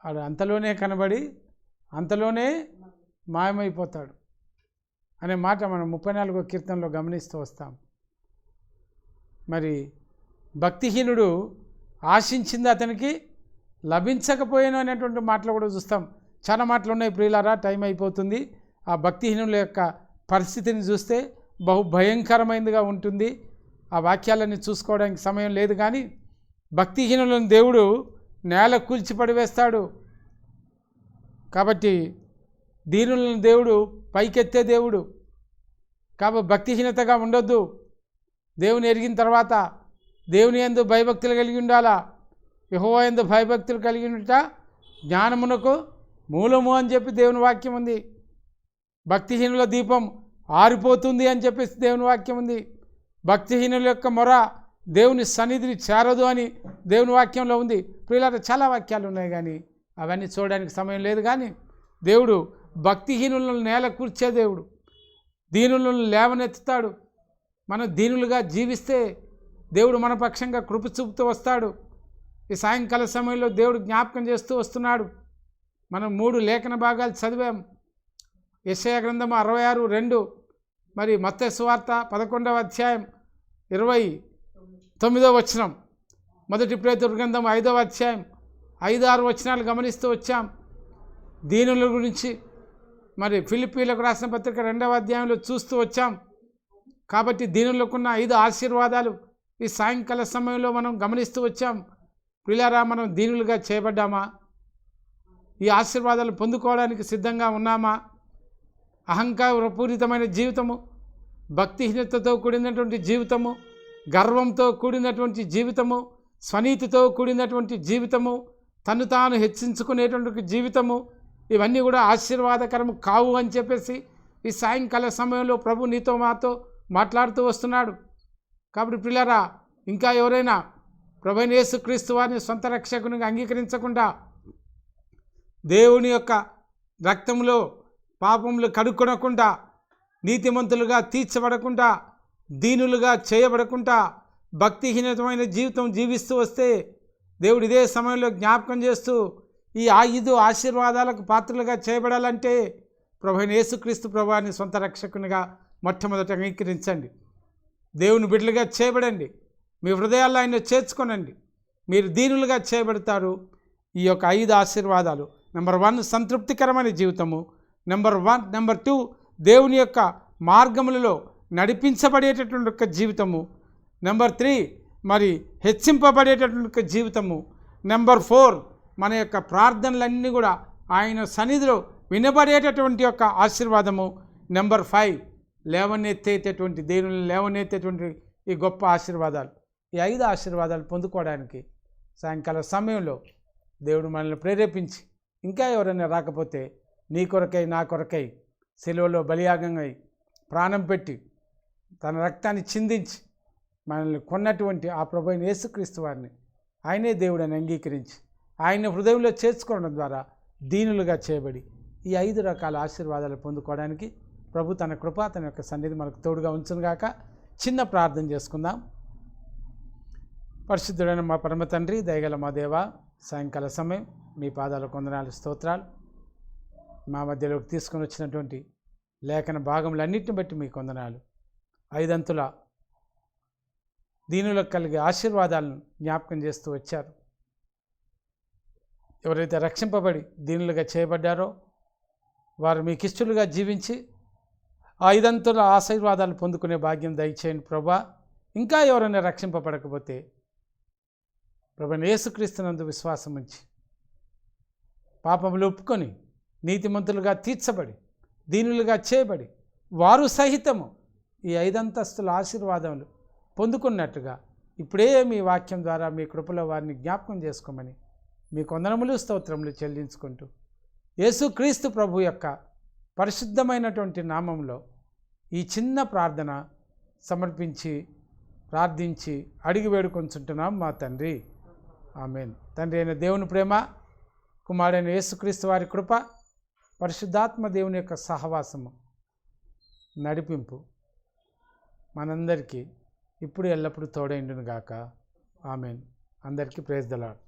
వాడు అంతలోనే కనబడి అంతలోనే మాయమైపోతాడు అనే మాట మనం 34వ కీర్తనలో గమనిస్తూ వస్తాం. మరి భక్తిహీనుడు ఆశించింది అతనికి లభించకపోయాను అనేటువంటి మాటలు కూడా చూస్తాం. చాలా మాటలు ఉన్నాయి ప్రియులారా, టైం అయిపోతుంది. ఆ భక్తిహీనుల యొక్క పరిస్థితిని చూస్తే బహు భయంకరమైనదిగా ఉంటుంది. ఆ వాక్యాలన్నీ చూసుకోవడానికి సమయం లేదు. కానీ భక్తిహీనులను దేవుడు నేల కూల్చి పడివేస్తాడు. కాబట్టి దీనులను దేవుడు పైకెత్తే దేవుడు. కాబట్టి భక్తిహీనతగా ఉండొద్దు. దేవుని ఎరిగిన తర్వాత దేవుని యందు భయభక్తులు కలిగి ఉండాలా. యెహోవా యందు భయభక్తులు కలిగి ఉండుట జ్ఞానమునకు మూలము అని చెప్పి దేవుని వాక్యం ఉంది. భక్తిహీనుల దీపం ఆరిపోతుంది అని చెప్పేసి దేవుని వాక్యం ఉంది. భక్తిహీనుల యొక్క మొర దేవుని సన్నిధిని చేరదు అని దేవుని వాక్యంలో ఉంది. ప్రియులారా, చాలా వాక్యాలు ఉన్నాయి కానీ అవన్నీ చూడడానికి సమయం లేదు. కానీ దేవుడు భక్తిహీనులను నేల కూర్చే దేవుడు, దీనులను లేవనెత్తుతాడు. మనం దీనులుగా జీవిస్తే దేవుడు మన పక్షంగా కృప చూపుతూ వస్తాడు. ఈ సాయంకాల సమయంలో దేవుడు జ్ఞాపకం చేస్తూ వస్తున్నాడు. మనం 3 లేఖన భాగాలు చదివాం. యెషయా గ్రంథము 66:2, మరి మత్తయి సువార్త 11వ అధ్యాయం 29వ వచనం, మొదటి పేతురు గ్రంథం 5వ అధ్యాయం 5-6 వచనాలు గమనిస్తూ వచ్చాం. దీనుల గురించి మరి ఫిలిప్పీలకు రాసిన పత్రిక 2వ అధ్యాయంలో చూస్తూ వచ్చాం. కాబట్టి దీనులకున్న 5 ఆశీర్వాదాలు ఈ సాయంకాల సమయంలో మనం గమనిస్తూ వచ్చాం. ప్రియులారా, మనం దీనులుగా చేయబడ్డామా? ఈ ఆశీర్వాదాలు పొందుకోవడానికి సిద్ధంగా ఉన్నామా? అహంకారపూరితమైన జీవితము, భక్తిహీనతతో కూడినటువంటి జీవితము, గర్వంతో కూడినటువంటి జీవితము, స్వనీతితో కూడినటువంటి జీవితము, తను తాను హెచ్చించుకునేటువంటి జీవితము, ఇవన్నీ కూడా ఆశీర్వాదకరము కావు అని చెప్పేసి ఈ సాయంకాల సమయంలో ప్రభు నీతో మాతో మాట్లాడుతూ వస్తున్నాడు. కాబట్టి ప్రియులారా, ఇంకా ఎవరైనా ప్రభువైన యేసుక్రీస్తు వారిని సొంత రక్షకునిగా అంగీకరించకుండా దేవుని యొక్క రక్తంలో పాపములు కడుక్కొనకుండా, నీతిమంతులుగా తీర్చబడకుండా, దీనులుగా చేయబడకుండా భక్తిహీనమైన జీవితం జీవిస్తూ వస్తే దేవుడు ఇదే సమయంలో జ్ఞాపకం చేస్తూ ఈ 5 ఆశీర్వాదాలకు పాత్రలుగా చేయబడాలంటే ప్రభువైన యేసుక్రీస్తు ప్రభువాన్ని సొంత రక్షకునిగా మొట్టమొదట అంగీకరించండి. దేవుని బిడ్డలుగా చేయబడండి. మీ హృదయాల్లో ఆయన చేర్చుకోనండి. మీరు దీనులుగా చేయబడతారు. ఈ యొక్క 5 ఆశీర్వాదాలు: నెంబర్ 1 సంతృప్తికరమైన జీవితము, నెంబర్ 2 దేవుని యొక్క మార్గములలో నడిపించబడేటటువంటి యొక్క జీవితము, నెంబర్ 3 మరి హెచ్చింపబడేటటువంటి జీవితము, నెంబర్ 4 మన యొక్క ప్రార్థనలన్నీ కూడా ఆయన సన్నిధిలో వినబడేటటువంటి యొక్క ఆశీర్వాదము, నెంబర్ 5 లేవనెత్తేటటువంటి దేవుని లేవనెత్తేటువంటి ఈ గొప్ప ఆశీర్వాదాలు. ఈ 5 ఆశీర్వాదాలు పొందుకోవడానికి సాయంకాల సమయంలో దేవుడు మనల్ని ప్రేరేపించి, ఇంకా ఎవరైనా రాకపోతే నీ కొరకై నా కొరకై సిలువలో బలియాగంగా ప్రాణం పెట్టి తన రక్తాన్ని చిందించి మనల్ని కొన్నటువంటి ఆ ప్రభువైన యేసుక్రీస్తు వారిని ఆయనే దేవుడని అంగీకరించి ఆయన హృదయంలో చేర్చుకోవడం ద్వారా దీనులుగా చేయబడి ఈ 5 రకాల ఆశీర్వాదాలు పొందుకోవడానికి ప్రభు తన కృప, తన యొక్క సన్నిధి మనకు తోడుగా ఉంచునుగాక. చిన్న ప్రార్థన చేసుకుందాం. పరిశుద్ధుడైన మా పరమ తండ్రి, దయగల మా దేవ, సాయంకాల సమయం మీ పాదాలకు వందనాలు, స్తోత్రాలు. మా మధ్యలోకి తీసుకొని వచ్చినటువంటి లేఖన భాగములన్నిటిని బట్టి మీకు వందనాలు. 5 అంతుల దీనులకు కలిగే ఆశీర్వాదాలను జ్ఞాపకం చేస్తూ వచ్చారు. ఎవరైతే రక్షింపబడి దీనులుగా చేయబడ్డారో వారు మీకు ఇష్టలుగా జీవించి 5 అంతుల ఆశీర్వాదాలు పొందుకునే భాగ్యం దయచేయండి ప్రభా. ఇంకా ఎవరైనా రక్షింపబడకపోతే ప్రభువైన యేసుక్రీస్తునందు విశ్వాసం ఉంచి పాపములు ఒప్పుకొని నీతిమంతులుగా తీర్చబడి దీనులుగా చేయబడి వారు సహితము ఈ 5 అంతస్తుల ఆశీర్వాదములు పొందుకున్నట్టుగా ఇప్పుడే మీ వాక్యం ద్వారా మీ కృపలో వారిని జ్ఞాపకం చేసుకోమని మీకు వందనములు, స్తోత్రములు చెల్లించుకుంటూ యేసుక్రీస్తు ప్రభు యొక్క పరిశుద్ధమైనటువంటి నామంలో ఈ చిన్న ప్రార్థన సమర్పించి ప్రార్థించి అడిగి వేడుకొంచుంటున్నాం మా తండ్రి, ఆమేన్. తండ్రి అయిన దేవుని ప్రేమ, కుమారుడైన యేసుక్రీస్తు వారి కృప, పరిశుద్ధాత్మ దేవుని యొక్క సహవాసము నడిపింపు మనందరికీ ఇప్పుడు ఎల్లప్పుడూ తోడైండును గాక. ఆమేన్. అందరికీ ప్రైజ్ ది లార్డ్.